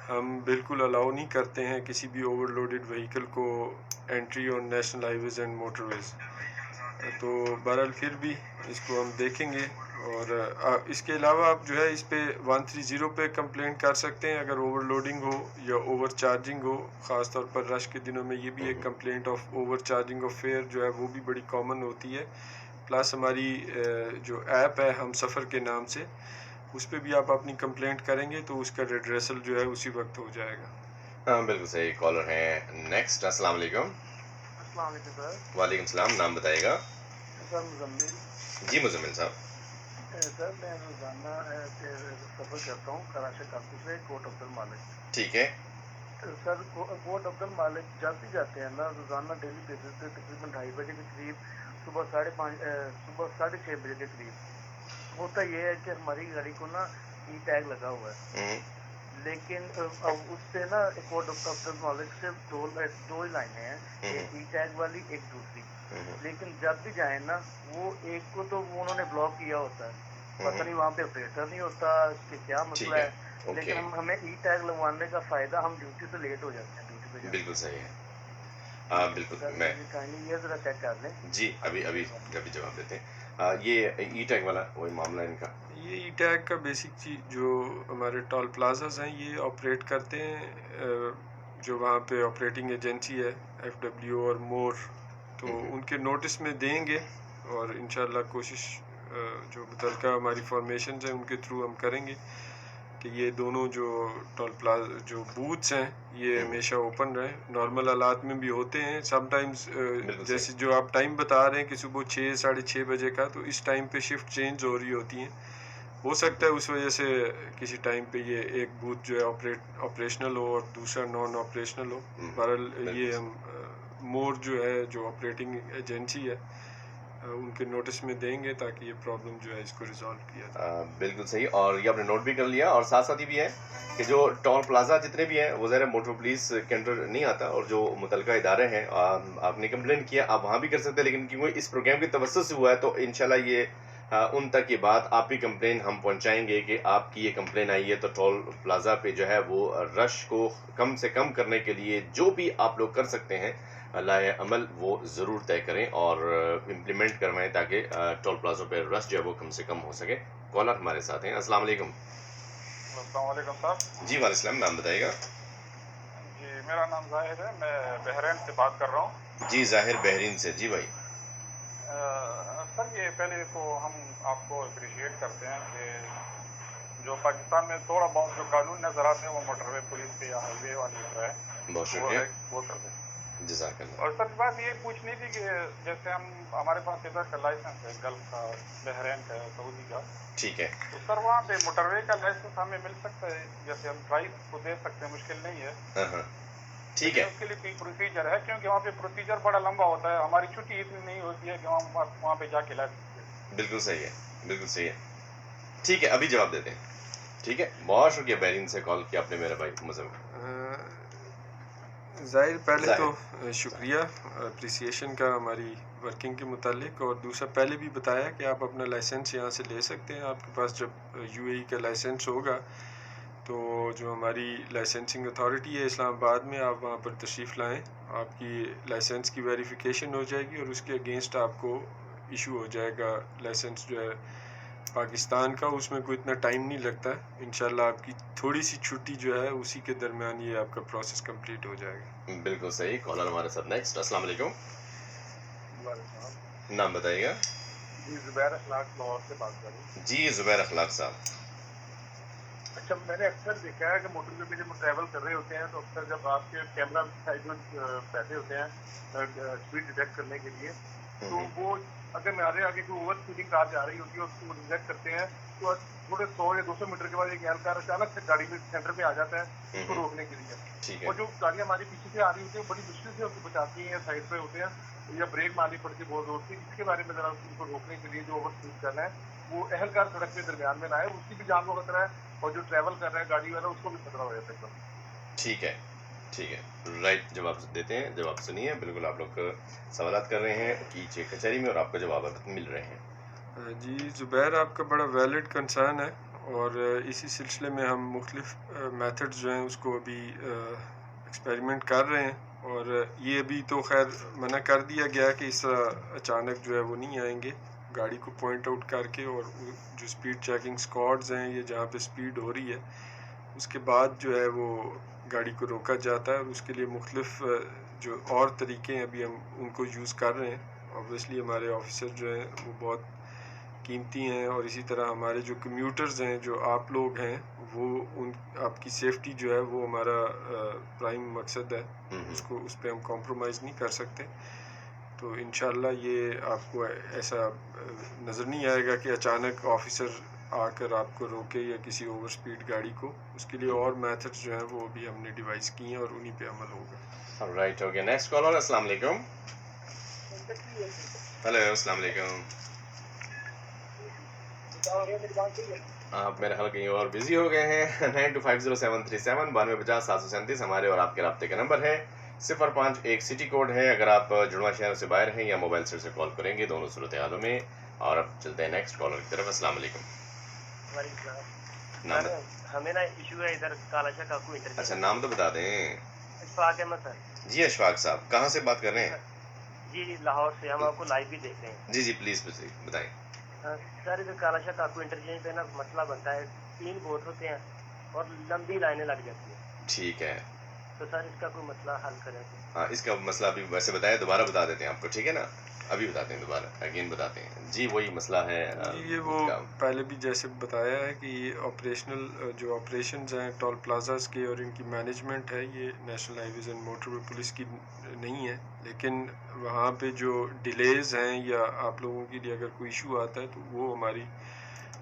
हम बिल्कुल अलाउ नहीं करते हैं किसी भी ओवरलोडेड व्हीकल को entry on national highways and motorways. तो बहरहाल फिर भी इसको हम देखेंगे और इसके अलावा आप जो है इस पे 130 पे कंप्लेंट कर सकते हैं अगर ओवरलोडिंग हो या ओवर चार्जिंग हो। ख़ास तौर पर रश के दिनों में ये भी एक complaint of over charging of fair जो है वो भी बड़ी कॉमन होती है। प्लस हमारी जो ऐप है हम सफ़र के नाम से, उस पर भी आप अपनी कंप्लेंट करेंगे तो उसका रिड्रेसल जो है उसी वक्त हो जाएगा। हाँ बिल्कुल सही। कॉलर हैं नेक्स्ट। अस्सलाम वालेकुम। अस्सलाम वालेकुम सर। वालेकुम सलाम। नाम बताइएगा। सर मुजम्मिल। जी मुजम्मिल साहब। सर मैं रोज़ाना सफ़र करता हूँ कराची कानपुर से कोट अब्दुल मालिक। ठीक है। सर कोट अब्दुल मालिक जाते जाते हैं ना रोज़ाना डेली बेसिस पे तकरीबन 2:30 बजे के करीब, सुबह 6:30 बजे के करीब होता ये है कि हमारी गाड़ी को ना ई टैग लगा हुआ है, लेकिन अब उससे ना कोट अब्दुल मालिक से दो ही लाइनें हैं, एक ई टैग वाली एक दूसरी। लेकिन जब भी जाए ना वो एक को तो वो उन्होंने ब्लॉक किया होता है, पता नहीं वहाँ पे ऑपरेटर नहीं होता कि क्या मसला है, लेकिन हमें ई टैग लगवाने का फ़ायदा, हम ड्यूटी से लेट हो जाते हैं ड्यूटी पे। बिल्कुल सही है। बिल्कुल मैं ये ज़रा चेक कर लें। जी अभी जवाब देते हैं। ये ई टैग वाला वही मामला है इनका। ये ई टैग का बेसिक चीज़ जो हमारे टोल प्लाजाज हैं ये ऑपरेट करते हैं, जो वहाँ पे ऑपरेटिंग एजेंसी है FW और मोर, तो उनके नोटिस में देंगे और इंशाल्लाह कोशिश जो मुतलका हमारी फॉर्मेशन है उनके थ्रू हम करेंगे कि ये दोनों जो टोल प्लाजा जो बूथ्स हैं ये हमेशा ओपन रहे। नॉर्मल हालात में भी होते हैं समटाइम्स, जैसे जो आप टाइम बता रहे हैं कि सुबह 6 साढ़े 6 बजे का, तो इस टाइम पे शिफ्ट चेंज हो रही होती हैं, हो सकता है उस वजह से किसी टाइम पे ये एक बूथ जो है ऑपरेशनल हो और दूसरा नॉन ऑपरेशनल हो। बहरहाल ये हम मोर जो है जो ऑपरेटिंग एजेंसी है उनके नोटिस में देंगे ताकि ये प्रॉब्लम जो है इसको रिजॉल्व किया जाए। बिल्कुल सही। और ये आपने नोट भी कर लिया। और साथ साथ ये भी है कि जो टोल प्लाजा जितने भी हैं वो ज़रा मोटर पुलिस के अंडर नहीं आता, और जो मुतलका इदारे हैं आपने कंप्लेन किया आप वहाँ भी कर सकते हैं, लेकिन क्योंकि इस प्रोग्राम की तवज्जो से हुआ है तो इंशाल्लाह ये उन तक ये बात आपकी कंप्लेन हम पहुंचाएंगे कि आपकी ये कंप्लेन आई है, तो टोल प्लाजा पे जो है वो रश को कम से कम करने के लिए जो भी आप लोग कर सकते हैं लाए अमल वो ज़रूर तय करें और इम्प्लीमेंट करवाएं ताकि टोल प्लाजों पे रश जो है वो कम से कम हो सके। कॉलर हमारे साथ हैं। अस्सलाम वालेकुम। अस्सलाम वालेकुम सर। जी वालेकुम। नाम बताइएगा। जी मेरा नाम जाहिर है, मैं बहरीन से बात कर रहा हूँ। जी जाहिर बहरीन से। जी भाई। सर ये पहले तो हम आपको अप्रिशिएट करते हैं कि जो पाकिस्तान में थोड़ा बहुत जो कानून नज़र आते हैं वो मोटरवे पुलिस पे या हाईवे वाली जो है बहुत शुक्रिया, वो करते हैं। जज़ाकल्लाह। और सर बात ये पूछनी थी कि जैसे हमारे पास इधर का लाइसेंस है गल्फ का, बहरीन का, सऊदी का, ठीक है, तो सर वहाँ पे मोटरवे का लाइसेंस हमें मिल सकता है? जैसे हम ड्राइव को दे सकते हैं, मुश्किल नहीं है। ठीक है। उसके लिए कोई प्रोसीजर है? क्योंकि वहाँ पे प्रोसीजर बड़ा लंबा होता है, हमारी छुट्टी इतनी नहीं होती है कि हम वहाँ पे जाके ला सकते। बिल्कुल सही है, बिल्कुल सही है। ठीक है अभी जवाब देते हैं। ठीक है, बहुत शुक्रिया बहरीन से कॉल किया आपने मेरे भाई मुजम्मिल। ज़ाहिर पहले तो शुक्रिया अप्रिसिएशन का हमारी वर्किंग के मुतालिक, और दूसरा पहले भी बताया कि आप अपना लाइसेंस यहाँ से ले सकते हैं। आपके पास जब UAE का लाइसेंस होगा तो जो हमारी लाइसेंसिंग अथॉरिटी है इस्लामाबाद में, आप वहाँ पर तशरीफ़ लाएँ, आपकी लाइसेंस की वेरिफिकेशन हो जाएगी और उसके अगेंस्ट आपको इशू हो जाएगा लाइसेंस जो है पाकिस्तान का। उसमें कोई इतना टाइम नहीं लगता, इंशाल्लाह आपकी थोड़ी सी छुट्टी जो है उसी के दरमियान ये आपका प्रोसेस कंप्लीट हो जाएगा। बिल्कुल सही। कॉलर हमारे साथ नेक्स्ट। अस्सलाम वालेकुम। नाम बताइएगा। जी ज़ुबैर अखलाक लाहौर से बात कर रहा हूँ। जी ज़ुबैर अखलाक साहब। अच्छा, मैंने अक्सर देखा है कि मोटरवे पे जब हम ट्रैवल कर रहे होते हैं तो अक्सर जब आपके कैमरा साइड में बैठे होते हैं स्पीड डिटेक्ट करने के लिए, तो वो अगर हमारे आगे कोई ओवर स्पीडिंग कार जा रही होती है उसको डिटेक्ट करते हैं तो थोड़े 100 या 200 मीटर के बाद एक गैर कार अचानक से गाड़ी में सेंटर पे आ जाता है उसको रोकने के लिए, और जो गाड़ियाँ हमारी पीछे से आ रही होती है बड़ी मुश्किल से उसको बचाती हैं या साइड पे होते हैं या ब्रेक मारनी पड़ती है बहुत जोर से। इसके बारे में जरा उनको रोकने के लिए जो ओवर स्पीड कर रहा है वो अहलकार सड़क के दरमियान में ना आए, उसकी भी जान को खतरा है और जो ट्रैवल कर रहा है गाड़ी वाला उसको भी खतरा हो जाता है। ठीक है, ठीक है, राइट। जवाब देते हैं, जवाब सुनिए। बिल्कुल आप लोग सवालात कर रहे हैं कि कचहरी में और आपको जवाब मिल रहे हैं। जी ज़ुबैर, आपका बड़ा वैलिड कंसर्न है और इसी सिलसिले में हम मुख्तलिफ मेथड्स जो हैं उसको अभी एक्सपेरिमेंट कर रहे हैं, और ये अभी तो खैर मना कर दिया गया कि इस अचानक जो है वो नहीं आएंगे, गाड़ी को पॉइंट आउट करके और जो स्पीड चेकिंग स्क्वाड्स हैं ये जहाँ पे स्पीड हो रही है उसके बाद जो है वो गाड़ी को रोका जाता है और उसके लिए मुख्तलिफ जो और तरीके हैं अभी हम उनको यूज़ कर रहे हैं। ऑब्वियसली हमारे ऑफिसर जो हैं वो बहुत कीमती हैं और इसी तरह हमारे जो कम्यूटर्स हैं जो आप लोग हैं वो उन आपकी सेफ्टी जो है वो हमारा प्राइम मकसद है, उसको उस पर हम कॉम्प्रोमाइज़ नहीं कर सकते। तो इंशाल्लाह ये आपको ऐसा नज़र नहीं आएगा कि अचानक ऑफिसर आकर आपको रोके या किसी ओवर स्पीड गाड़ी को। उसके लिए और मेथड्स जो हैं वो भी हमने डिवाइस किए हैं और उन्हीं पे अमल होगा। Right, okay. नेक्स्ट कॉलर, अस्सलाम वालेकुम। हेलो, अस्सलाम वालेकुम। आप मेरे ख्याल कहीं और बिजी हो गए हैं। 92507371 9250 हमारे और आपके राब्ते का नंबर है। 051 सिटी कोड है अगर आप जुड़वा शहर से बाहर हैं या मोबाइल से कॉल करेंगे, दोनों सूरत हालों में। और अब चलते हैं नेक्स्ट कॉलर की तरफ। अस्सलाम वालेकुम। नाम हमें ना इशू है इधर कालाशाह काकू इंटरव्यू। अच्छा, नाम तो बता दें। इशफाक अहमद सर। जी अशफाक साहब, कहाँ से बात कर रहे हैं? जी लाहौर से, हम आपको लाइव भी देख रहे हैं। जी जी, प्लीज़ बताएं। सर इधर कालाशाह काकू इंटरचेंज पे ना मसला बनता है, 3 बोट होते हैं और लंबी लाइनें लग जाती हैं। ठीक है, तो सर इसका कोई मसला हल करें। हाँ, इसका मसला अभी वैसे बताया, दोबारा बता देते हैं आपको, ठीक है ना? अभी बताते हैं, दोबारा अगेन बताते हैं। जी वही मसला है। ये वो पहले भी जैसे बताया है कि ये ऑपरेशनल जो ऑपरेशंस हैं टोल प्लाजास के और इनकी मैनेजमेंट है ये national highways and motorway police की नहीं है, लेकिन वहाँ पे जो डिलेज़ हैं या आप लोगों के लिए अगर कोई इशू आता है तो वो हमारी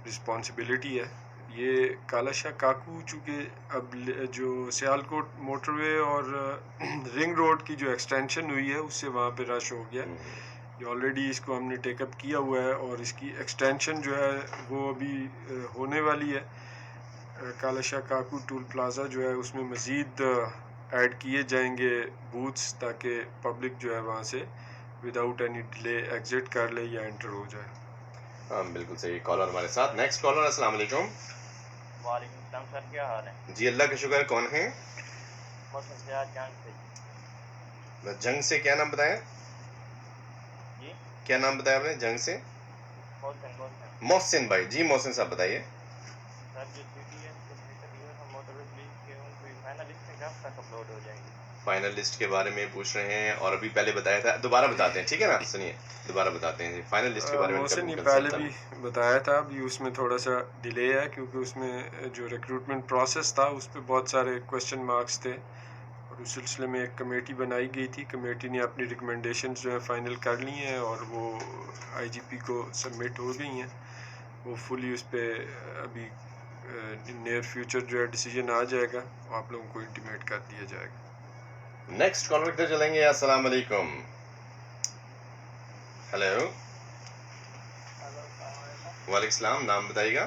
रिस्पॉन्सिबिलिटी है। ये कालाशाह काकू चूँकि अब जो सियालकोट मोटरवे और रिंग रोड की जो एक्सटेंशन हुई है उससे वहाँ पे रश हो गया। ये ऑलरेडी इसको हमने टेकअप किया हुआ है और इसकी एक्सटेंशन जो है वो अभी होने वाली है। कालाशाह काकू टूल प्लाज़ा जो है उसमें मज़ीद ऐड किए जाएंगे बूथ्स ताकि पब्लिक जो है वहाँ से विदाउट एनी डिले एग्जिट कर ले या एंटर हो जाए। हाँ बिल्कुल सही। कॉलर हमारे साथ। नेक्स्ट कॉलर, अस्सलाम वालेकुम। वालेकुम सलाम सर, क्या हाल है? जी अल्लाह का शुक्र है। कौन है? जंग से। क्या नाम बताया? जी क्या नाम बताया आपने? जंग से मोहसिन भाई। जी मोहसिन साहब बताइए। सर जो मोटरवे पुलिस के उनकी फाइनल लिस्ट में कब तक अपलोड हो जाएगी? फाइनल लिस्ट के बारे में पूछ रहे हैं और अभी पहले बताया था, दोबारा बताते हैं, ठीक है ना? सुनिए, दोबारा बताते हैं फाइनल लिस्ट के बारे में। मोहसिन ये पहले भी बताया था, अभी उसमें थोड़ा सा डिले है क्योंकि उसमें जो रिक्रूटमेंट प्रोसेस था उस पर बहुत सारे क्वेश्चन मार्क्स थे और उस सिलसिले में एक कमेटी बनाई गई थी। कमेटी ने अपनी रिकमेंडेशंस जो है फाइनल कर ली हैं और वो आईजीपी को सबमिट हो गई हैं। वो फुली उस पर अभी नियर फ्यूचर जो है डिसीजन आ जाएगा, वो आप लोगों को इंटीमेट कर दिया जाएगा। नेक्स्ट कॉलर पे चलेंगे। अस्सलाम वालेकुम। हेलो। वालेकुम सलाम। नाम बताइएगा।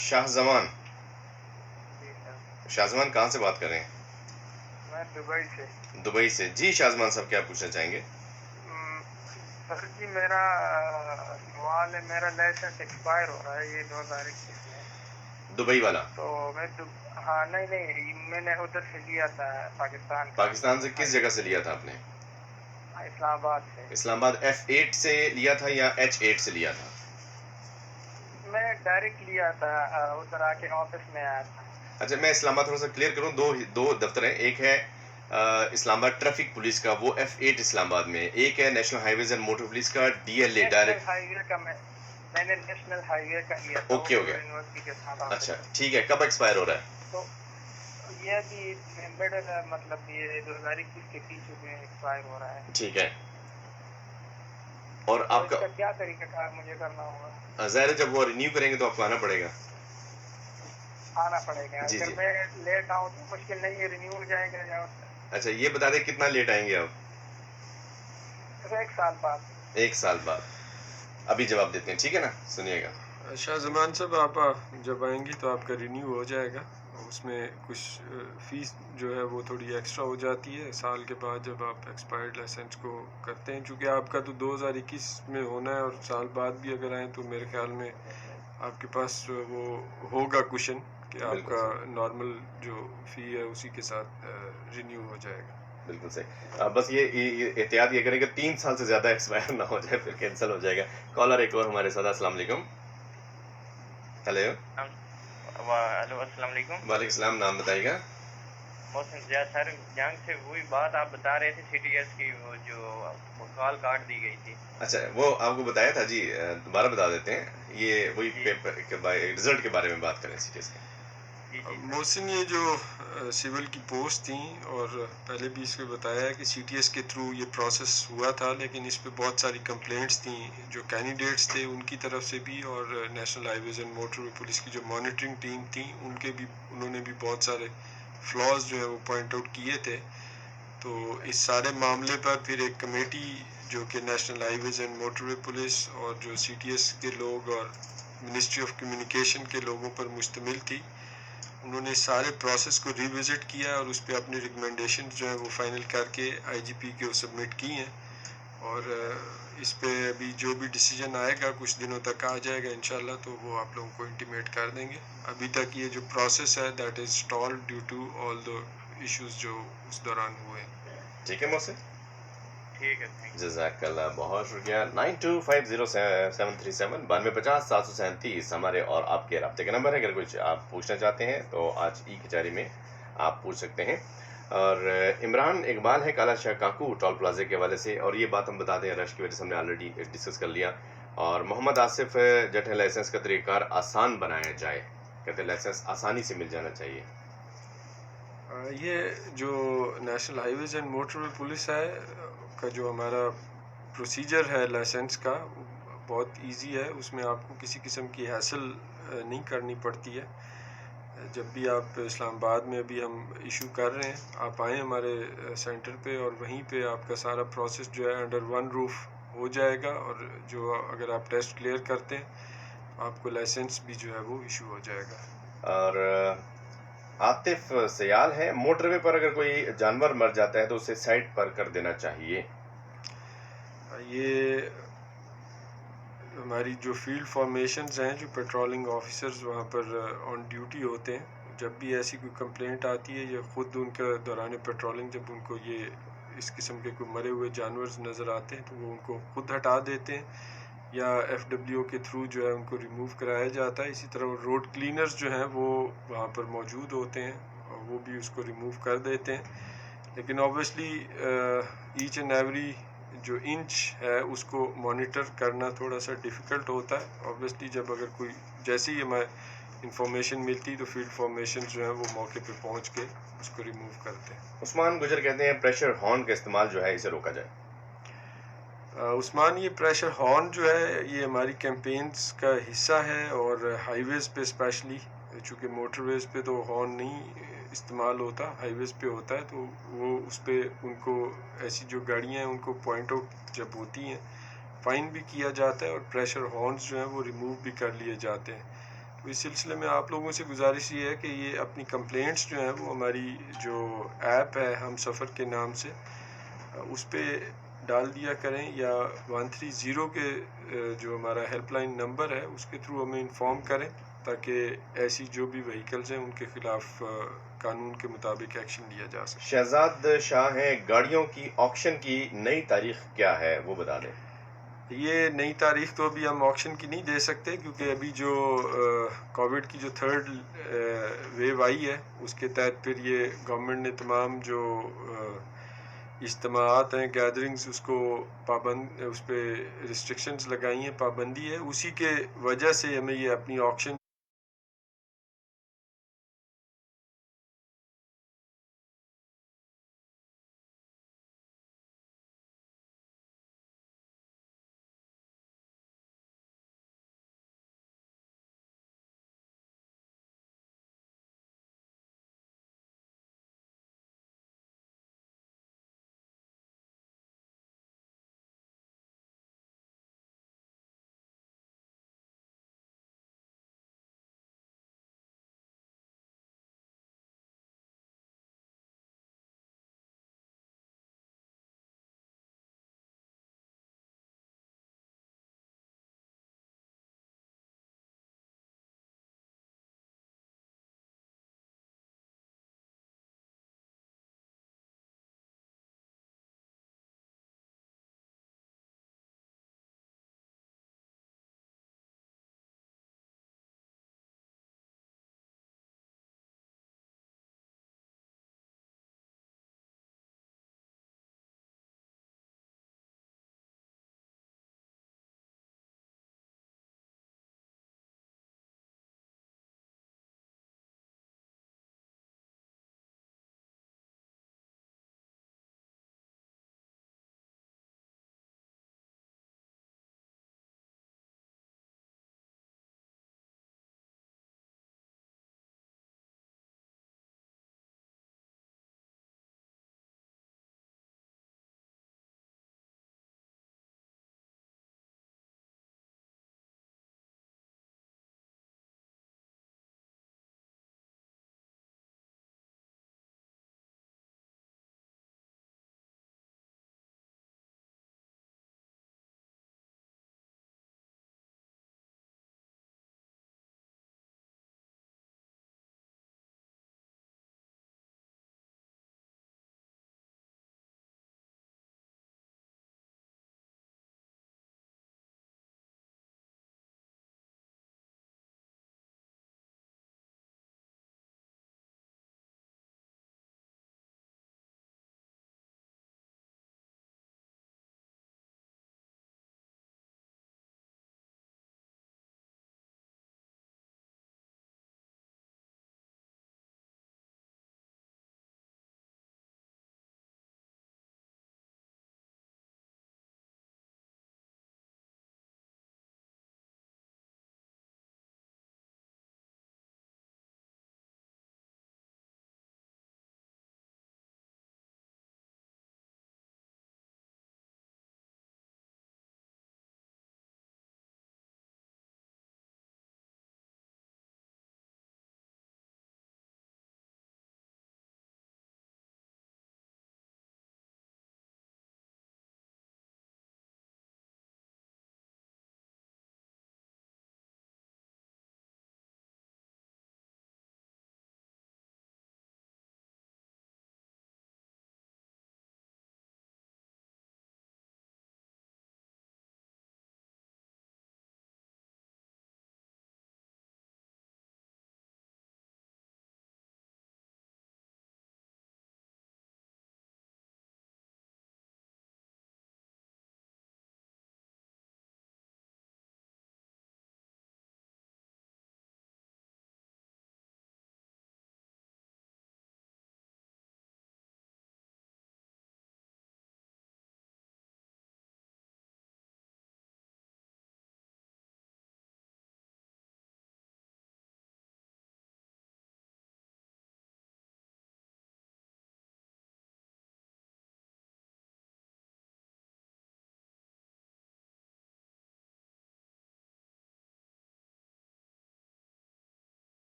शाहजमान। शाहजमान कहाँ से बात कर रहे हैं? मैं दुबई से। दुबई से। जी शाहजमान साहब, क्या पूछना चाहेंगे? सर जी मेरा सवाल है, मेरा लाइसेंस एक्सपायर हो रहा है ये 2021 में। दुबई वाला? तो मैं हाँ नहीं मैंने उधर से लिया था पाकिस्तान। पाकिस्तान से किस जगह से लिया था आपने? इस्लामाबाद से। इस्लामाबाद F8 से लिया था या H8 से लिया था? मैं डायरेक्ट लिया था, उधर आके ऑफिस में आया था। अच्छा, मैं इस्लामाबाद थोड़ा सा क्लियर करूं। दो दफ्तर हैं। एक है इस्लामाबाद ट्रैफिक पुलिस का, वो F8 इस्लामाबाद में। एक है national highways and motor police का, DLA डायरेक्ट हाईवे का। मैंने नेशनल हाईवे का लिया था। ओके हो गया। यूनिवर्सिटी के साथ। अच्छा ठीक है। कब एक्सपायर हो रहा है? तो ये भी मतलब ये 2021 के पीछे में एक्सपायर हो रहा है। ठीक है। और तो आपका क्या तरीका मुझे करना होगा? ज़ाहिर है जब वो रिन्यू करेंगे तो आपको आना पड़ेगा। जी अगर जी। मैं लेट आऊँ तो मुश्किल नहीं है, रिन्यू हो जाएगा या? अच्छा ये बता दें कितना लेट आएंगे आप? तो 1 साल बाद। 1 साल बाद। अभी जवाब देते हैं, ठीक है ना? सुनिएगा। शाहजमान साहब, आप जब आएंगी तो आपका रिन्यू हो जाएगा। उसमें कुछ फ़ीस जो है वो थोड़ी एक्स्ट्रा हो जाती है साल के बाद जब आप एक्सपायर्ड लाइसेंस को करते हैं। चूँकि आपका तो 2021 में होना है और साल बाद भी अगर आएँ तो मेरे ख्याल में आपके पास वो होगा कुशन कि आपका नॉर्मल जो फ़ी है उसी के साथ रिन्यू हो जाएगा। बिल्कुल सही। बस ये एहतियात ये करें कि 3 साल से ज़्यादा एक्सपायर ना हो जाए, फिर कैंसिल हो जाएगा। कॉलर एक और हमारे साथ। अस्सलाम वालेकुम। हेलो। हेलो अस्सलाम वालेकुम। वालेकुम सलाम। नाम बताइएगा। मोहसिन जियाद सर, जंग से वही बात आप बता रहे थे सीटीएस की, वो जो कॉल काट दी गई थी। अच्छा, वो आपको बताया था जी, दोबारा बता देते हैं। ये वही जी पेपर के रिजल्ट के बारे में बात करें सीटीएस के। जी जी सर। मोहसिन, ये जो सिविल की पोस्ट थी, और पहले भी इसमें बताया है कि सीटीएस के थ्रू ये प्रोसेस हुआ था, लेकिन इस पे बहुत सारी कंप्लेंट्स थी जो कैंडिडेट्स थे उनकी तरफ से भी, और national highways and motorway police की जो मॉनिटरिंग टीम थी उन्होंने भी बहुत सारे फ्लॉज जो है वो पॉइंट आउट किए थे। तो इस सारे मामले पर फिर एक कमेटी जो कि national highways and motorway police और जो सीटीएस के लोग और मिनिस्ट्री ऑफ कम्युनिकेशन के लोगों पर मुश्तमिल थी, उन्होंने सारे प्रोसेस को रिविजिट किया और उस पर अपनी रिकमेंडेशन जो है वो फाइनल करके आईजीपी को सबमिट की हैं। और इस पे अभी जो भी डिसीजन आएगा कुछ दिनों तक आ जाएगा इंशाल्लाह, तो वो आप लोगों को इंटीमेट कर देंगे। अभी तक ये जो प्रोसेस है that is stalled due to all the issues जो उस दौरान हुए। ठीक है मोहसिन, ठीक है, थैंक यू। जज़ाकल्लाह, बहुत शुक्रिया। 92500737 9250 हमारे और आपके राब्ते का नंबर है। अगर कुछ आप पूछना चाहते हैं तो आज ई कचहरी में आप पूछ सकते हैं। और इमरान इकबाल है काला शाह काकू टोल प्लाजे के हवाले से, और ये बात हम बता दें रश की वजह से हमने ऑलरेडी डिस्कस कर लिया। और मोहम्मद आसिफ जट है, लाइसेंस का तरीक़ाकार आसान बनाया जाए, कहते हैं लाइसेंस आसानी से मिल जाना चाहिए। ये जो national highways and motorway police है का जो हमारा प्रोसीजर है लाइसेंस का, बहुत इजी है। उसमें आपको किसी किस्म की हैसल नहीं करनी पड़ती है। जब भी आप इस्लामाबाद में अभी हम इशू कर रहे हैं, आप आएँ हमारे सेंटर पे और वहीं पे आपका सारा प्रोसेस जो है अंडर वन रूफ हो जाएगा। और जो अगर आप टेस्ट क्लियर करते हैं आपको लाइसेंस भी जो है वो इशू हो जाएगा। और आतिफ सयाल है, मोटरवे पर अगर कोई जानवर मर जाता है तो उसे साइड पर कर देना चाहिए। ये हमारी जो फील्ड फॉर्मेशंस हैं, जो पेट्रोलिंग ऑफिसर्स वहाँ पर ऑन ड्यूटी होते हैं, जब भी ऐसी कोई कंप्लेंट आती है या ख़ुद उनका दौरान पेट्रोलिंग जब उनको ये इस किस्म के कोई मरे हुए जानवर नज़र आते हैं तो वो उनको खुद हटा देते हैं या एफडब्ल्यू के थ्रू जो है उनको रिमूव कराया जाता है। इसी तरह रोड क्लीनर्स जो हैं वो वहाँ पर मौजूद होते हैं और वो भी उसको रिमूव कर देते हैं। लेकिन ऑब्वियसली ईच एंड एवरी जो इंच है उसको मॉनिटर करना थोड़ा सा डिफ़िकल्ट होता है। ऑब्वियसली जब अगर कोई जैसे ही हमें इंफॉर्मेशन मिलती तो फील्ड फॉर्मेशन जो है वो मौके पे पहुंच के उसको रिमूव करते हैं। उस्मान गुजर कहते हैं प्रेशर हॉर्न का इस्तेमाल जो है इसे रोका जाए। उस्मान, ये प्रेशर हॉर्न जो है ये हमारी कैंपेन्स का हिस्सा है और हाईवेज़ पे स्पेशली, चूँकि मोटरवेज़ पे तो हॉर्न नहीं इस्तेमाल होता, हाईवेज़ पे होता है, तो वो उस पर उनको ऐसी जो गाड़ियाँ हैं उनको पॉइंट आउट जब होती हैं फ़ाइन भी किया जाता है और प्रेशर हॉर्न्स जो हैं वो रिमूव भी कर लिए जाते हैं। तो इस सिलसिले में आप लोगों से गुजारिश ये है कि ये अपनी कंप्लेंट्स जो हैं वो हमारी जो ऐप है हम सफ़र के नाम से उस पर डाल दिया करें, या 130 के जो हमारा हेल्पलाइन नंबर है उसके थ्रू हमें इन्फॉर्म करें ताकि ऐसी जो भी व्हीकल्स हैं उनके खिलाफ कानून के मुताबिक एक्शन लिया जा सके। शहजाद शाह हैं, गाड़ियों की ऑक्शन की नई तारीख क्या है वो बता दें। ये नई तारीख तो अभी हम ऑक्शन की नहीं दे सकते क्योंकि अभी जो कोविड की जो थर्ड वेव आई है उसके तहत फिर ये गवर्नमेंट ने तमाम जो इज्तिमात हैं, गैदरिंग्स, उसको पाबंद, उस पर रिस्ट्रिक्शंस लगाई हैं, पाबंदी है। उसी के वजह से हमें ये अपनी ऑक्शन